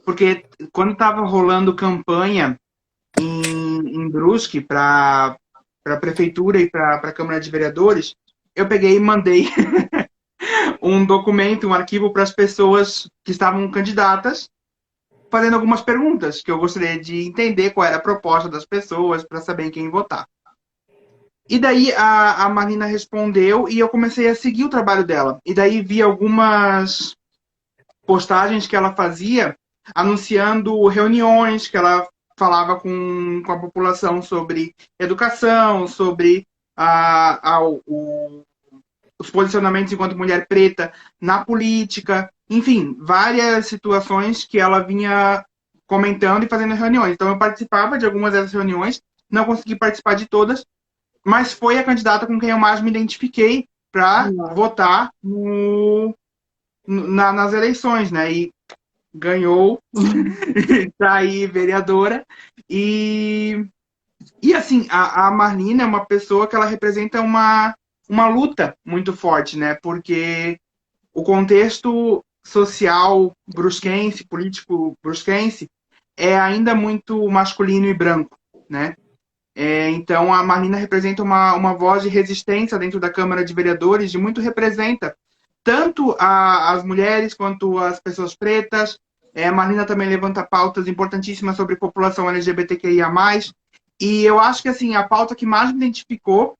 porque quando estava rolando campanha em Brusque para a prefeitura e para a Câmara de Vereadores, eu peguei e mandei um documento, um arquivo para as pessoas que estavam candidatas, fazendo algumas perguntas que eu gostaria de entender qual era a proposta das pessoas para saber em quem votar. E daí a Marlina respondeu e eu comecei a seguir o trabalho dela. E daí vi algumas postagens que ela fazia anunciando reuniões que ela falava com a população sobre educação, sobre os posicionamentos enquanto mulher preta na política, enfim, várias situações que ela vinha comentando e fazendo reuniões. Então eu participava de algumas dessas reuniões, não consegui participar de todas, mas foi a candidata com quem eu mais me identifiquei para votar nas eleições, né? E ganhou, está aí vereadora. E assim, a Marlina é uma pessoa que ela representa uma luta muito forte, né? Porque o contexto social brusquense, político brusquense, é ainda muito masculino e branco, né? Então, a Marlina representa uma voz de resistência dentro da Câmara de Vereadores, e muito representa tanto as mulheres quanto as pessoas pretas. A Marlina também levanta pautas importantíssimas sobre população LGBTQIA+. E eu acho que assim, a pauta que mais me identificou,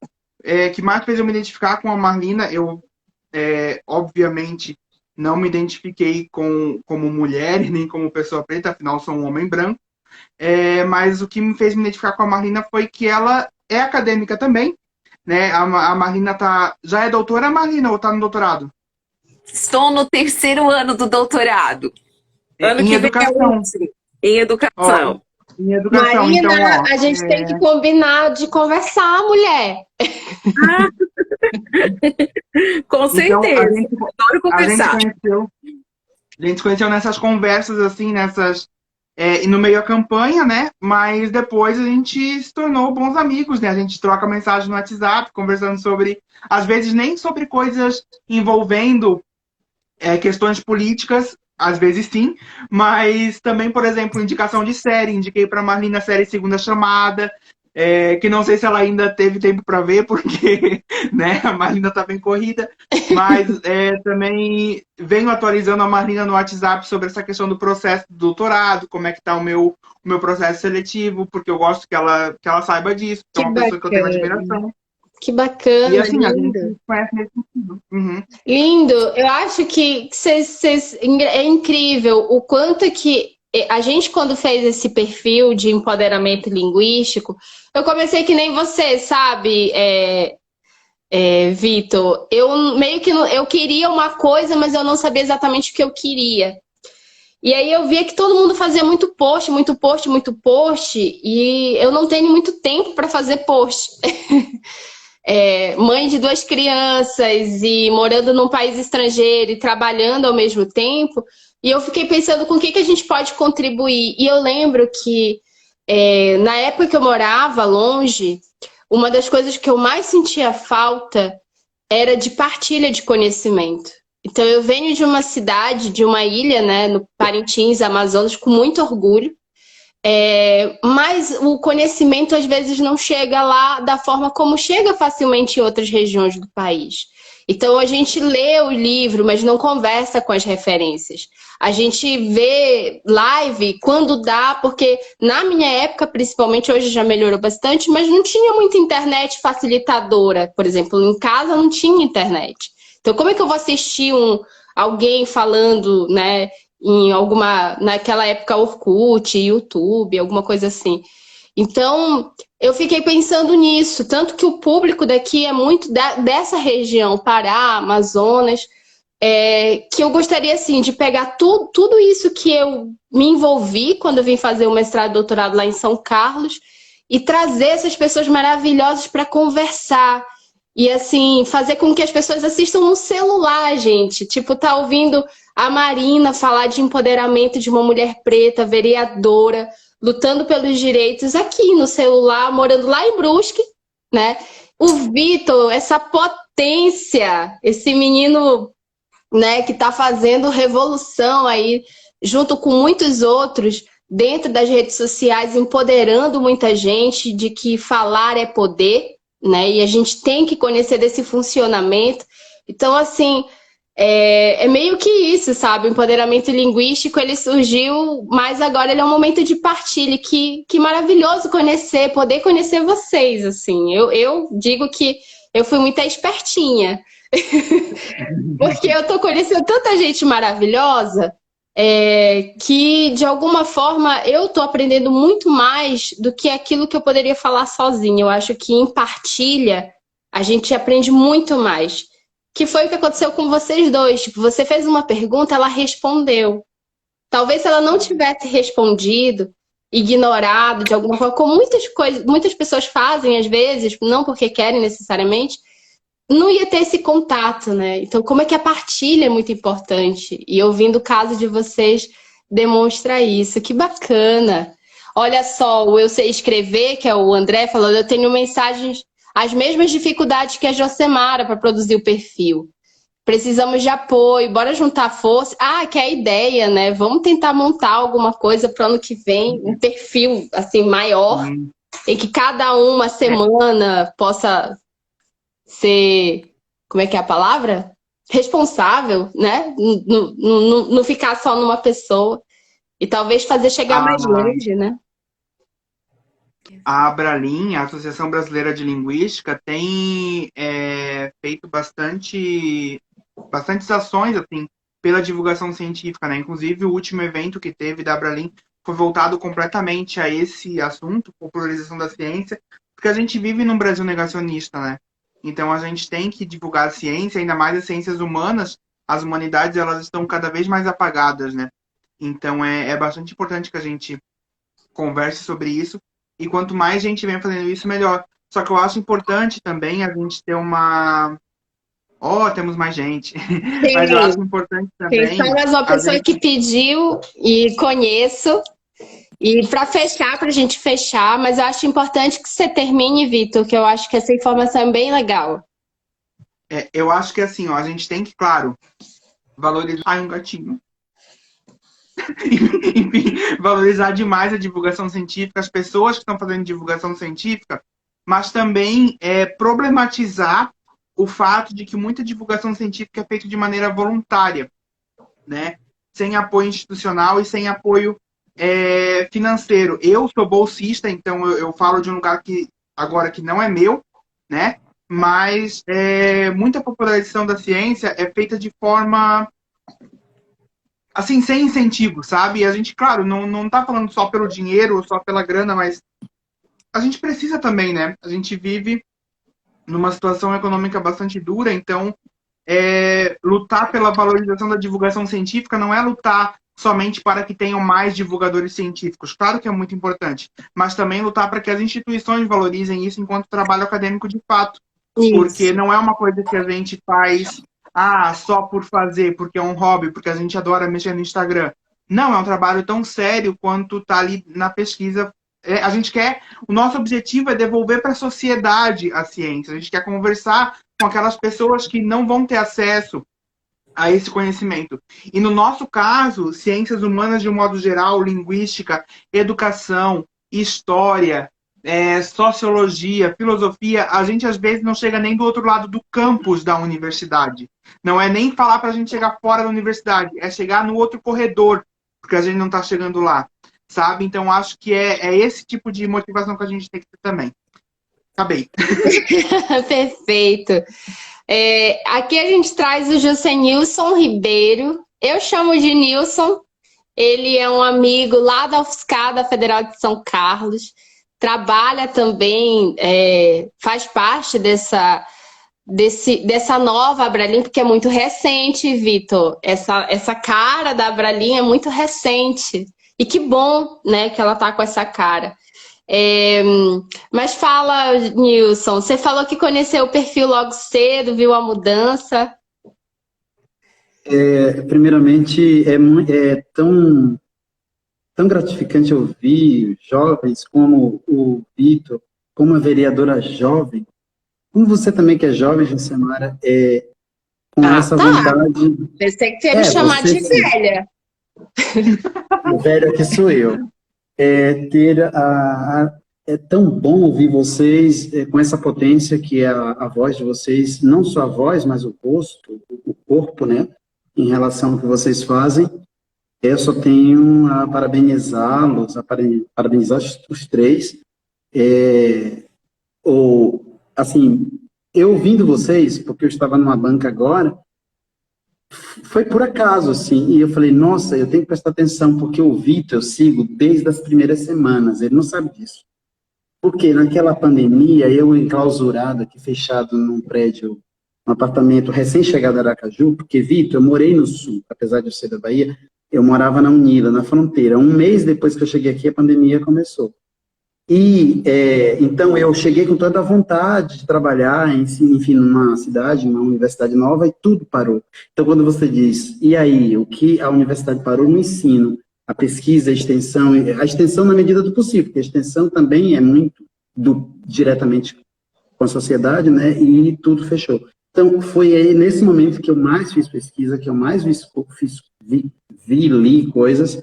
que mais fez eu me identificar com a Marlina, eu obviamente não me identifiquei como mulher nem como pessoa preta, afinal sou um homem branco. Mas o que me fez me identificar com a Marlina foi que ela é acadêmica também, né? A Marlina já é doutora, Marlina, ou está no doutorado? Estou no 3º ano do doutorado. Ano Em que vem é o educação. último. Em Ó, educação. em educação, então, Marina, ó. a gente tem que combinar de conversar, mulher. Ah, com Então, certeza. Adoro a gente conversar. conheceu, a gente se conheceu nessas conversas, assim, e no meio da campanha, né? Mas depois a gente se tornou bons amigos, né? A gente troca mensagem no WhatsApp, conversando sobre, às vezes nem sobre coisas envolvendo questões políticas, às vezes sim, mas também, por exemplo, indicação de série. Indiquei para Marlene a série Segunda Chamada, que não sei se ela ainda teve tempo para ver, porque né, a Marlina está bem corrida, mas também venho atualizando a Marlina no WhatsApp sobre essa questão do processo do doutorado, como é que está o meu processo seletivo, porque eu gosto que ela saiba disso, que é Que uma pessoa que eu tenho bacana, admiração. que E bacana, assim, a gente lindo. se conhece nesse sentido. Uhum. Lindo, eu acho que é incrível o quanto que a gente, quando fez esse perfil de empoderamento linguístico, eu comecei que nem você, sabe, Vitor? Eu meio que eu queria uma coisa, mas eu não sabia exatamente o que eu queria. E aí eu via que todo mundo fazia muito post, muito post, muito post, e eu não tenho muito tempo para fazer post. Mãe de 2 crianças e morando num país estrangeiro e trabalhando ao mesmo tempo. E eu fiquei pensando com o que a gente pode contribuir. E eu lembro que na época que eu morava longe, uma das coisas que eu mais sentia falta era de partilha de conhecimento. Então eu venho de uma cidade, de uma ilha, né, no Parintins, Amazonas, com muito orgulho. Mas o conhecimento às vezes não chega lá da forma como chega facilmente em outras regiões do país. Então a gente lê o livro, mas não conversa com as referências. A gente vê live quando dá, porque na minha época, principalmente, hoje já melhorou bastante, mas não tinha muita internet facilitadora. Por exemplo, em casa não tinha internet. Então como é que eu vou assistir alguém falando, né, naquela época, Orkut, YouTube, alguma coisa assim. Então, eu fiquei pensando nisso, tanto que o público daqui é muito dessa região, Pará, Amazonas, que eu gostaria, assim, de pegar tudo isso que eu me envolvi quando eu vim fazer o mestrado e doutorado lá em São Carlos e trazer essas pessoas maravilhosas para conversar. E, assim, fazer com que as pessoas assistam no celular, gente. Tipo, tá ouvindo a Marina falar de empoderamento de uma mulher preta, vereadora, lutando pelos direitos aqui no celular, morando lá em Brusque, né? O Vitor, essa potência, esse menino, né, que tá fazendo revolução aí, junto com muitos outros, dentro das redes sociais, empoderando muita gente de que falar é poder, né? E a gente tem que conhecer desse funcionamento. Então, assim, meio que isso, sabe? O empoderamento linguístico, ele surgiu, mas agora ele é um momento de partilha. Que maravilhoso poder conhecer vocês, assim. Eu digo que eu fui muita espertinha. Porque eu tô conhecendo tanta gente maravilhosa que, de alguma forma, eu tô aprendendo muito mais do que aquilo que eu poderia falar sozinha. Eu acho que em partilha a gente aprende muito mais. Que foi o que aconteceu com vocês dois. Tipo, você fez uma pergunta, ela respondeu. Talvez se ela não tivesse respondido, ignorado de alguma forma, como muitas pessoas fazem às vezes, não porque querem necessariamente, não ia ter esse contato, né? Então, como é que a partilha é muito importante? E ouvindo o caso de vocês demonstra isso. Que bacana! Olha só, o Eu Sei Escrever, que é o André falando, eu tenho mensagens, as mesmas dificuldades que a Josemara para produzir o perfil. Precisamos de apoio, bora juntar força. Ah, que é a ideia, né? Vamos tentar montar alguma coisa para o ano que vem, um perfil assim maior, em que cada uma semana possa ser, como é que é a palavra? Responsável, né? Não ficar só numa pessoa. E talvez fazer chegar mais A, longe, né? a Abralin, a Associação Brasileira de Linguística, tem feito bastantes ações assim, pela divulgação científica, né? Inclusive, o último evento que teve da Abralin foi voltado completamente a esse assunto, popularização da ciência, porque a gente vive num Brasil negacionista, né? Então, a gente tem que divulgar a ciência, ainda mais as ciências humanas. As humanidades, elas estão cada vez mais apagadas, né? Então, é bastante importante que a gente converse sobre isso. E quanto mais gente vem fazendo isso, melhor. Só que eu acho importante também a gente ter uma... Oh, temos mais gente. Mas eu acho Sim, importante tem só também mais uma a pessoa gente... que pediu e conheço. E para fechar, para a gente fechar, mas eu acho importante que você termine, Vitor, que eu acho que essa informação é bem legal. eu acho que assim, ó, a gente tem que, claro, valorizar... Ai, um gatinho. Enfim, valorizar demais a divulgação científica, as pessoas que estão fazendo divulgação científica, mas também problematizar o fato de que muita divulgação científica é feita de maneira voluntária, né? Sem apoio institucional e sem apoio financeiro. Eu sou bolsista, então eu falo de um lugar que agora que não é meu, né? Mas muita popularização da ciência é feita de forma assim, sem incentivo, sabe? E a gente, claro, não tá falando só pelo dinheiro ou só pela grana, mas a gente precisa também, né? A gente vive numa situação econômica bastante dura, então lutar pela valorização da divulgação científica não é lutar somente para que tenham mais divulgadores científicos. Claro que é muito importante, mas também lutar para que as instituições valorizem isso enquanto trabalho acadêmico de fato. Porque Isso. não é uma coisa que a gente faz só por fazer, porque é um hobby, porque a gente adora mexer no Instagram. Não, é um trabalho tão sério quanto tá ali na pesquisa. A gente quer, o nosso objetivo é devolver para a sociedade a ciência. A gente quer conversar com aquelas pessoas que não vão ter acesso a esse conhecimento. E no nosso caso, ciências humanas de um modo geral, linguística, educação, história, sociologia, filosofia, a gente às vezes não chega nem do outro lado do campus da universidade. Não é nem falar para a gente chegar fora da universidade, é chegar no outro corredor, porque a gente não está chegando lá, sabe? Então acho que é esse tipo de motivação que a gente tem que ter também. Acabei. Perfeito. Aqui a gente traz o Josenilson Ribeiro. Eu chamo de Nilson. Ele é um amigo lá da UFSCar, da Federal de São Carlos. Trabalha também, faz parte dessa nova Abralim, porque é muito recente, Vitor. Essa cara da Abralim é muito recente. E que bom, né, que ela tá com essa cara. Mas fala, Nilson, você falou que conheceu o perfil logo cedo, viu a mudança. Primeiramente, é tão gratificante ouvir jovens como o Vitor, como a vereadora jovem, como você também que é jovem, Josemara, com essa vontade... Pensei que você ia me chamar de velha. Velha que sou eu. É tão bom ouvir vocês com essa potência que é a voz de vocês, não só a voz, mas o rosto, o corpo, né, em relação ao que vocês fazem. Eu só tenho a parabenizá-los, a parabenizar os três. Assim, eu ouvindo vocês, porque eu estava numa banca agora, foi por acaso, assim, e eu falei, nossa, eu tenho que prestar atenção, porque o Vitor eu sigo desde as primeiras semanas, ele não sabe disso. Porque naquela pandemia, eu enclausurado aqui, fechado num prédio, um apartamento recém-chegado a Aracaju, porque, Vitor, eu morei no Sul, apesar de eu ser da Bahia, eu morava na Unila, na fronteira. Um mês depois que eu cheguei aqui, a pandemia começou. E, então, eu cheguei com toda a vontade de trabalhar, enfim, numa cidade, numa universidade nova, e tudo parou. Então, quando você diz, e aí, o que a universidade parou no ensino, a pesquisa, a extensão na medida do possível, porque a extensão também é muito diretamente com a sociedade, né, e tudo fechou. Então, foi aí, nesse momento, que eu mais fiz pesquisa, que eu mais li coisas,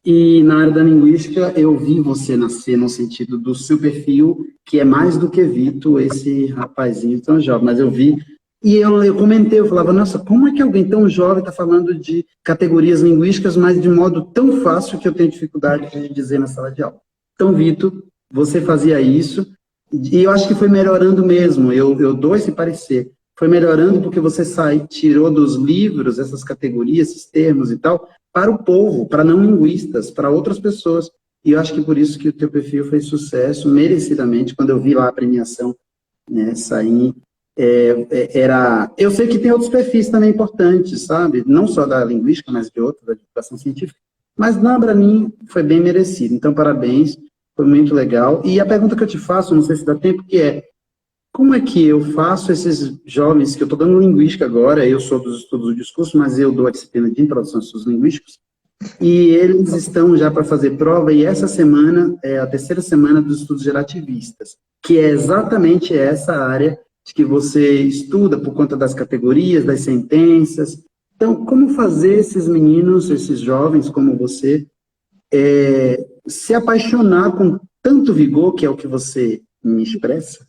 e na área da linguística, eu vi você nascer no sentido do seu perfil, que é mais do que Vitor, esse rapazinho tão jovem, mas eu vi, e eu comentei, eu falava, nossa, como é que alguém tão jovem está falando de categorias linguísticas, mas de modo tão fácil que eu tenho dificuldade de dizer na sala de aula. Então, Vitor, você fazia isso, e eu acho que foi melhorando mesmo, eu dou esse parecer, foi melhorando porque você tirou dos livros essas categorias, esses termos e tal, para o povo, para não linguistas, para outras pessoas. E eu acho que por isso que o teu perfil fez sucesso, merecidamente, quando eu vi lá a premiação, né, sair, eu sei que tem outros perfis também importantes, sabe? Não só da linguística, mas de outros, da educação científica. Mas não, para mim, foi bem merecido. Então, parabéns, foi muito legal. E a pergunta que eu te faço, não sei se dá tempo, que é, como é que eu faço esses jovens, que eu estou dando linguística agora, eu sou dos estudos do discurso, mas eu dou a disciplina de introdução aos estudos linguísticos, e eles estão já para fazer prova, e essa semana é a terceira semana dos estudos gerativistas, que é exatamente essa área de que você estuda por conta das categorias, das sentenças. Então, como fazer esses meninos, esses jovens como você, se apaixonar com tanto vigor, que é o que você me expressa,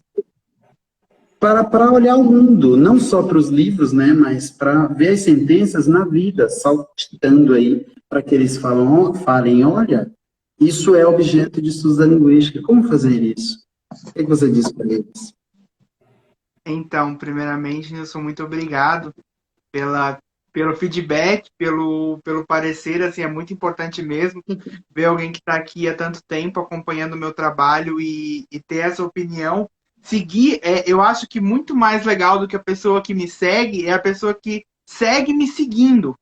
para olhar o mundo, não só para os livros, né, mas para ver as sentenças na vida, saltitando aí, para que eles falem, olha, isso é objeto de estudos da linguística. Como fazer isso? O que você diz para eles? Então, primeiramente, Nilson, muito obrigado pelo feedback, pelo parecer, assim, é muito importante mesmo ver alguém que está aqui há tanto tempo acompanhando o meu trabalho e ter essa opinião. Seguir, eu acho que muito mais legal do que a pessoa que me segue é a pessoa que segue me seguindo.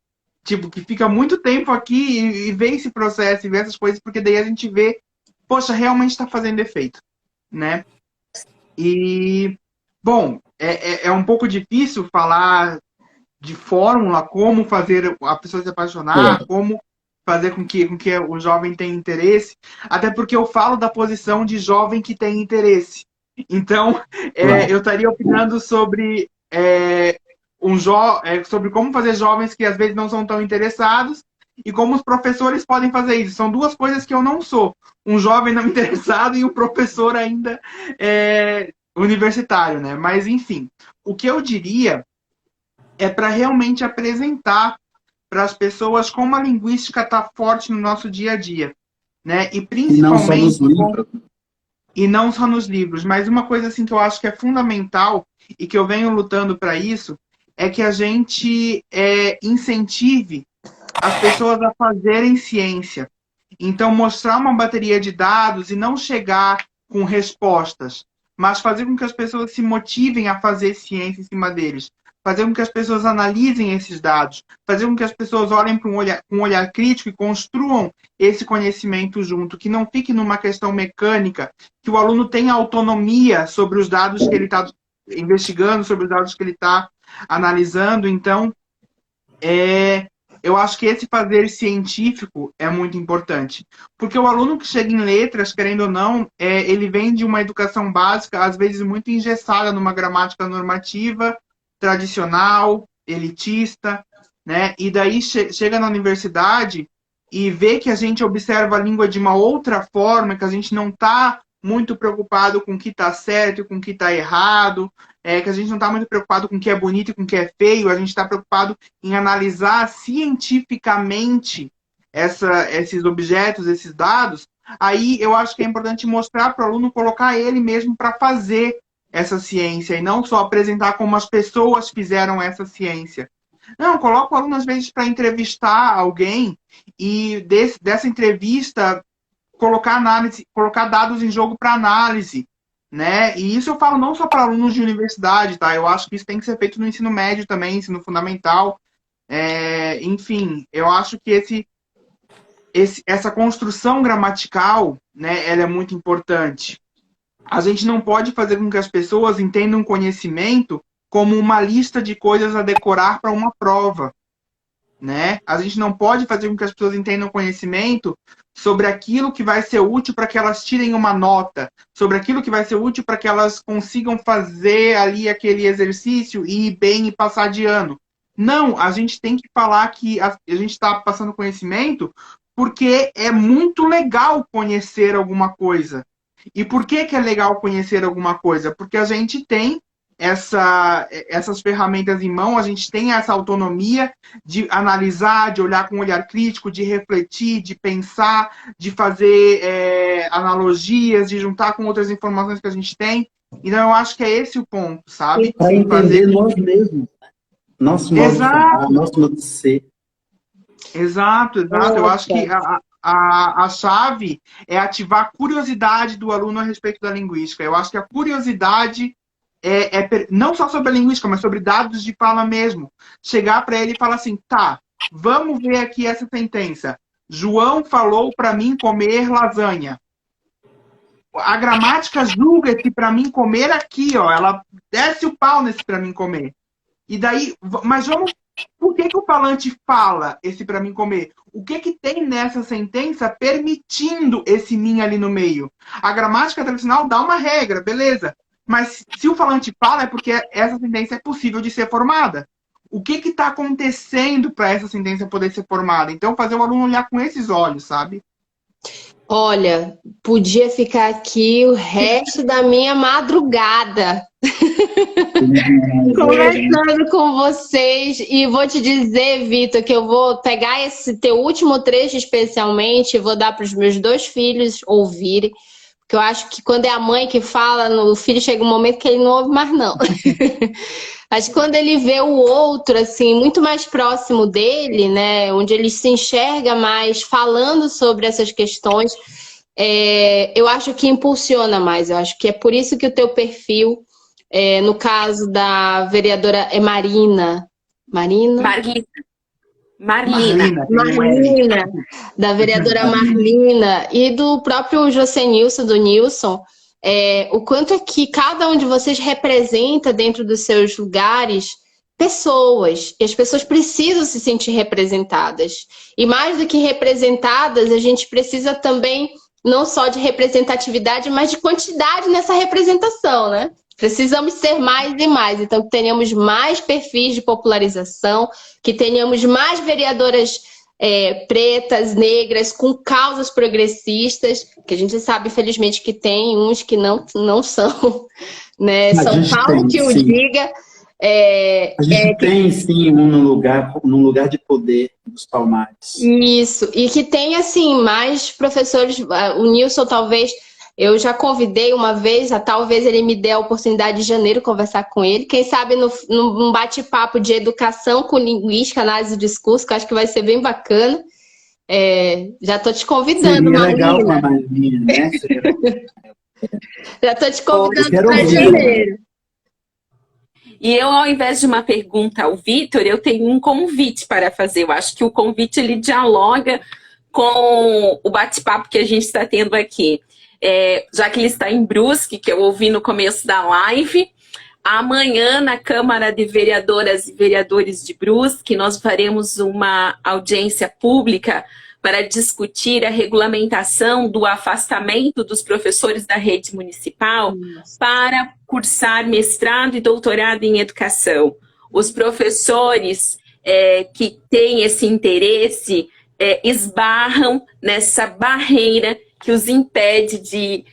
Tipo, que fica muito tempo aqui e vê esse processo e vê essas coisas, porque daí a gente vê, poxa, realmente está fazendo efeito, né? E, bom, é um pouco difícil falar de fórmula, como fazer a pessoa se apaixonar, como fazer com que o jovem tenha interesse, até porque eu falo da posição de jovem que tem interesse. Então, eu estaria opinando sobre, sobre como fazer jovens que às vezes não são tão interessados e como os professores podem fazer isso. São duas coisas que eu não sou. Um jovem não interessado e um professor ainda universitário, né? Mas, enfim, o que eu diria é para realmente apresentar para as pessoas como a linguística está forte no nosso dia a dia, né? E principalmente e não só nos livros, mas uma coisa assim que eu acho que é fundamental e que eu venho lutando para isso é que a gente incentive as pessoas a fazerem ciência. Então, mostrar uma bateria de dados e não chegar com respostas, mas fazer com que as pessoas se motivem a fazer ciência em cima deles. Fazer com que as pessoas analisem esses dados. Fazer com que as pessoas olhem com um olhar crítico e construam esse conhecimento junto. Que não fique numa questão mecânica. Que o aluno tenha autonomia sobre os dados que ele está investigando, sobre os dados que ele está analisando. Então, eu acho que esse fazer científico é muito importante. Porque o aluno que chega em letras, querendo ou não, ele vem de uma educação básica, às vezes muito engessada numa gramática normativa, tradicional, elitista, né? E daí chega na universidade e vê que a gente observa a língua de uma outra forma, que a gente não está muito preocupado com o que está certo e com o que está errado, que a gente não está muito preocupado com o que é bonito e com o que é feio, a gente está preocupado em analisar cientificamente esses objetos, esses dados. Aí eu acho que é importante mostrar para o aluno, colocar ele mesmo para fazer essa ciência e não só apresentar como as pessoas fizeram essa ciência. Não, coloca o aluno às vezes para entrevistar alguém e dessa entrevista colocar dados em jogo para análise, né? E isso eu falo não só para alunos de universidade, tá? Eu acho que isso tem que ser feito no ensino médio também, ensino fundamental. Enfim, eu acho que essa construção gramatical, né, ela é muito importante. A gente não pode fazer com que as pessoas entendam conhecimento como uma lista de coisas a decorar para uma prova, né? A gente não pode fazer com que as pessoas entendam conhecimento sobre aquilo que vai ser útil para que elas tirem uma nota, sobre aquilo que vai ser útil para que elas consigam fazer ali aquele exercício e ir bem e passar de ano. Não, a gente tem que falar que a gente está passando conhecimento porque é muito legal conhecer alguma coisa. E por que é legal conhecer alguma coisa? Porque a gente tem essas ferramentas em mão, a gente tem essa autonomia de analisar, de olhar com um olhar crítico, de refletir, de pensar, de fazer analogias, de juntar com outras informações que a gente tem. Então, eu acho que é esse o ponto, sabe? Para entender nós mesmos. Nosso modo de falar, nosso modo de ser. Exato. Eu acho que a chave é ativar a curiosidade do aluno a respeito da linguística. Eu acho que a curiosidade não só sobre a linguística, mas sobre dados de fala mesmo. Chegar para ele e falar assim, tá, vamos ver aqui essa sentença. João falou para mim comer lasanha. A gramática julga esse para mim comer aqui, ó. Ela desce o pau nesse para mim comer. E daí, mas vamos, por que o falante fala esse para mim comer? O que tem nessa sentença permitindo esse mim ali no meio? A gramática tradicional dá uma regra, beleza. Mas se o falante fala é porque essa sentença é possível de ser formada. O que está acontecendo para essa sentença poder ser formada? Então, fazer o aluno olhar com esses olhos, sabe? Olha, podia ficar aqui o resto da minha madrugada conversando com vocês. E vou te dizer, Vitor, que eu vou pegar esse teu último trecho especialmente e vou dar para os meus 2 filhos ouvirem. Porque eu acho que quando é a mãe que fala, o filho chega um momento que ele não ouve mais, não. Mas quando ele vê o outro, assim, muito mais próximo dele, né, onde ele se enxerga mais falando sobre essas questões, eu acho que impulsiona mais. Eu acho que é por isso que o teu perfil, no caso da vereadora, é Marina, da vereadora Marlina e do próprio José Nilson, do Nilson, o quanto é que cada um de vocês representa dentro dos seus lugares pessoas, e as pessoas precisam se sentir representadas. E mais do que representadas, a gente precisa também não só de representatividade, mas de quantidade nessa representação, né? Precisamos ser mais e mais. Então, que tenhamos mais perfis de popularização, que tenhamos mais vereadoras pretas, negras, com causas progressistas, que a gente sabe, infelizmente, que tem uns que não são, né? São Paulo que o diga. A gente tem, sim, num lugar de poder dos Palmares. Isso, e que tem, assim, mais professores. O Nilson, talvez, eu já convidei uma vez, talvez ele me dê a oportunidade de janeiro conversar com ele. Quem sabe num bate-papo de educação com linguística, análise do discurso, que eu acho que vai ser bem bacana. Já estou te convidando, Seria legal com a Marlina, né? Já estou te convidando para janeiro. E eu, ao invés de uma pergunta ao Vitor, eu tenho um convite para fazer. Eu acho que o convite, ele dialoga com o bate-papo que a gente está tendo aqui. Já que ele está em Brusque, que eu ouvi no começo da live, amanhã na Câmara de Vereadoras e Vereadores de Brusque, nós faremos uma audiência pública para discutir a regulamentação do afastamento dos professores da rede municipal para cursar mestrado e doutorado em educação. Os professores que têm esse interesse esbarram nessa barreira que os impede de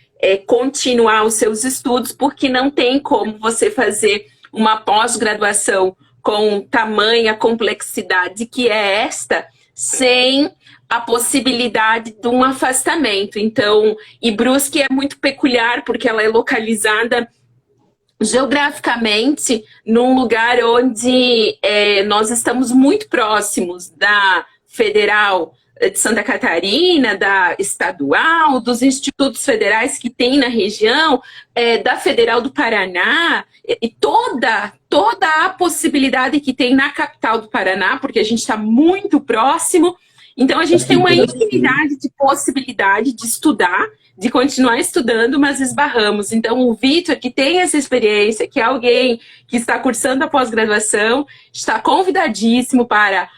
continuar os seus estudos, porque não tem como você fazer uma pós-graduação com tamanha complexidade que é esta, sem a possibilidade de um afastamento. Então, e Brusque é muito peculiar, porque ela é localizada geograficamente num lugar onde nós estamos muito próximos da Federal de Santa Catarina, da estadual, dos institutos federais que tem na região, da Federal do Paraná, e toda a possibilidade que tem na capital do Paraná, porque a gente está muito próximo. Então, a gente tem uma infinidade de possibilidade de estudar, de continuar estudando, mas esbarramos. Então, o Vitor, que tem essa experiência, que é alguém que está cursando a pós-graduação, está convidadíssimo para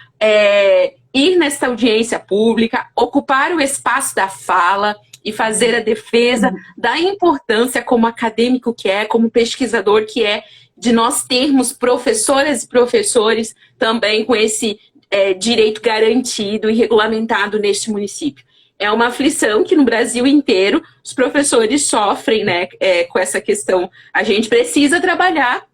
ir nessa audiência pública, ocupar o espaço da fala e fazer a defesa da importância como acadêmico que é, como pesquisador que é, de nós termos professoras e professores também com esse direito garantido e regulamentado neste município. É uma aflição que no Brasil inteiro os professores sofrem, né, com essa questão. A gente precisa trabalhar,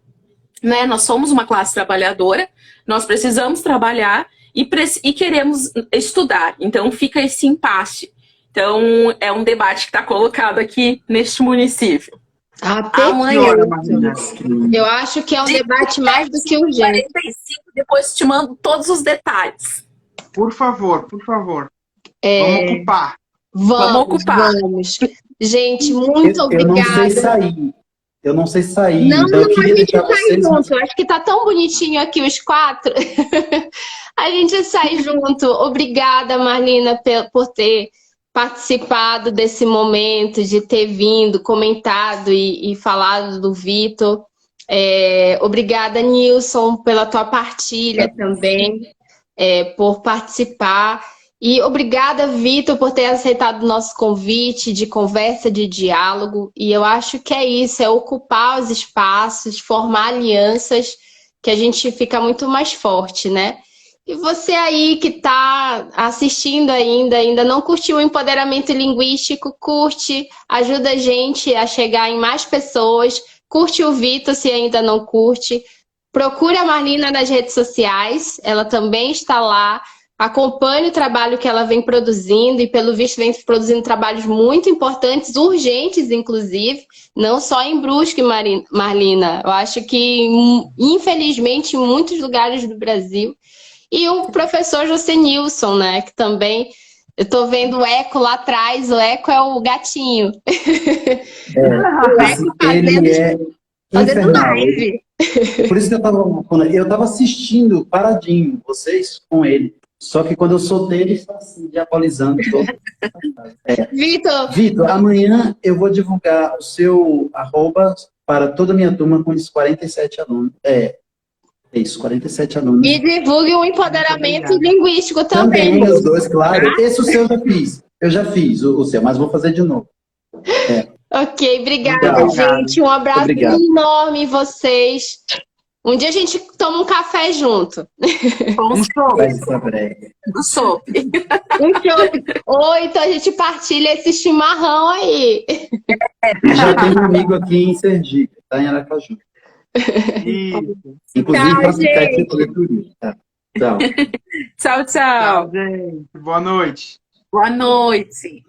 né, nós somos uma classe trabalhadora, nós precisamos trabalhar e queremos estudar. Então fica esse impasse. Então é um debate que está colocado aqui neste município. Amanhã. Eu acho que é um debate mais do que urgente. 45, depois te mando todos os detalhes. Por favor, por favor. Vamos ocupar. Vamos ocupar. Vamos. Gente, muito obrigada. Eu não sei sair. Eu não sei sair, Não, então eu não, a queria gente deixar sai vocês... junto. Acho que tá tão bonitinho aqui os 4. A gente sai junto. Obrigada, Marlina, por ter participado desse momento, de ter vindo, comentado e falado do Vitor. Obrigada, Nilson, pela tua partilha também, por participar. E obrigada, Vitor, por ter aceitado o nosso convite de conversa, de diálogo. E eu acho que é isso, é ocupar os espaços, formar alianças, que a gente fica muito mais forte, né? E você aí que está assistindo ainda não curtiu o empoderamento linguístico, curte, ajuda a gente a chegar em mais pessoas, curte o Vitor se ainda não curte, procure a Marlina nas redes sociais, ela também está lá. Acompanhe o trabalho que ela vem produzindo e, pelo visto, vem produzindo trabalhos muito importantes, urgentes, inclusive, não só em Brusque, Marlina. Eu acho que, infelizmente, em muitos lugares do Brasil. E o professor José Nilson, né, que também... Eu tô vendo o Eco lá atrás, o Eco é o gatinho. O Eco Ele é fazendo infernal. live. Por isso que eu tava assistindo paradinho, vocês com ele. Só que quando eu soltei, ele está assim, diabolizando todo. Vitor, amanhã eu vou divulgar o seu @ para toda a minha turma com esses 47 alunos. Isso, 47 alunos. E divulgue o empoderamento linguístico também. Também, os dois, claro. Esse o seu eu já fiz. Eu já fiz o seu, mas vou fazer de novo. Ok, obrigada, gente. Um abraço enorme em vocês. Um dia a gente toma um café junto. Um chopp. Ou então a gente partilha esse chimarrão aí. Já tem um amigo aqui em Sergipe, tá em Aracaju. Isso. Inclusive, para ficar aqui com leitura. Tchau. Tchau, tchau. Tchau, gente. Boa noite. Boa noite.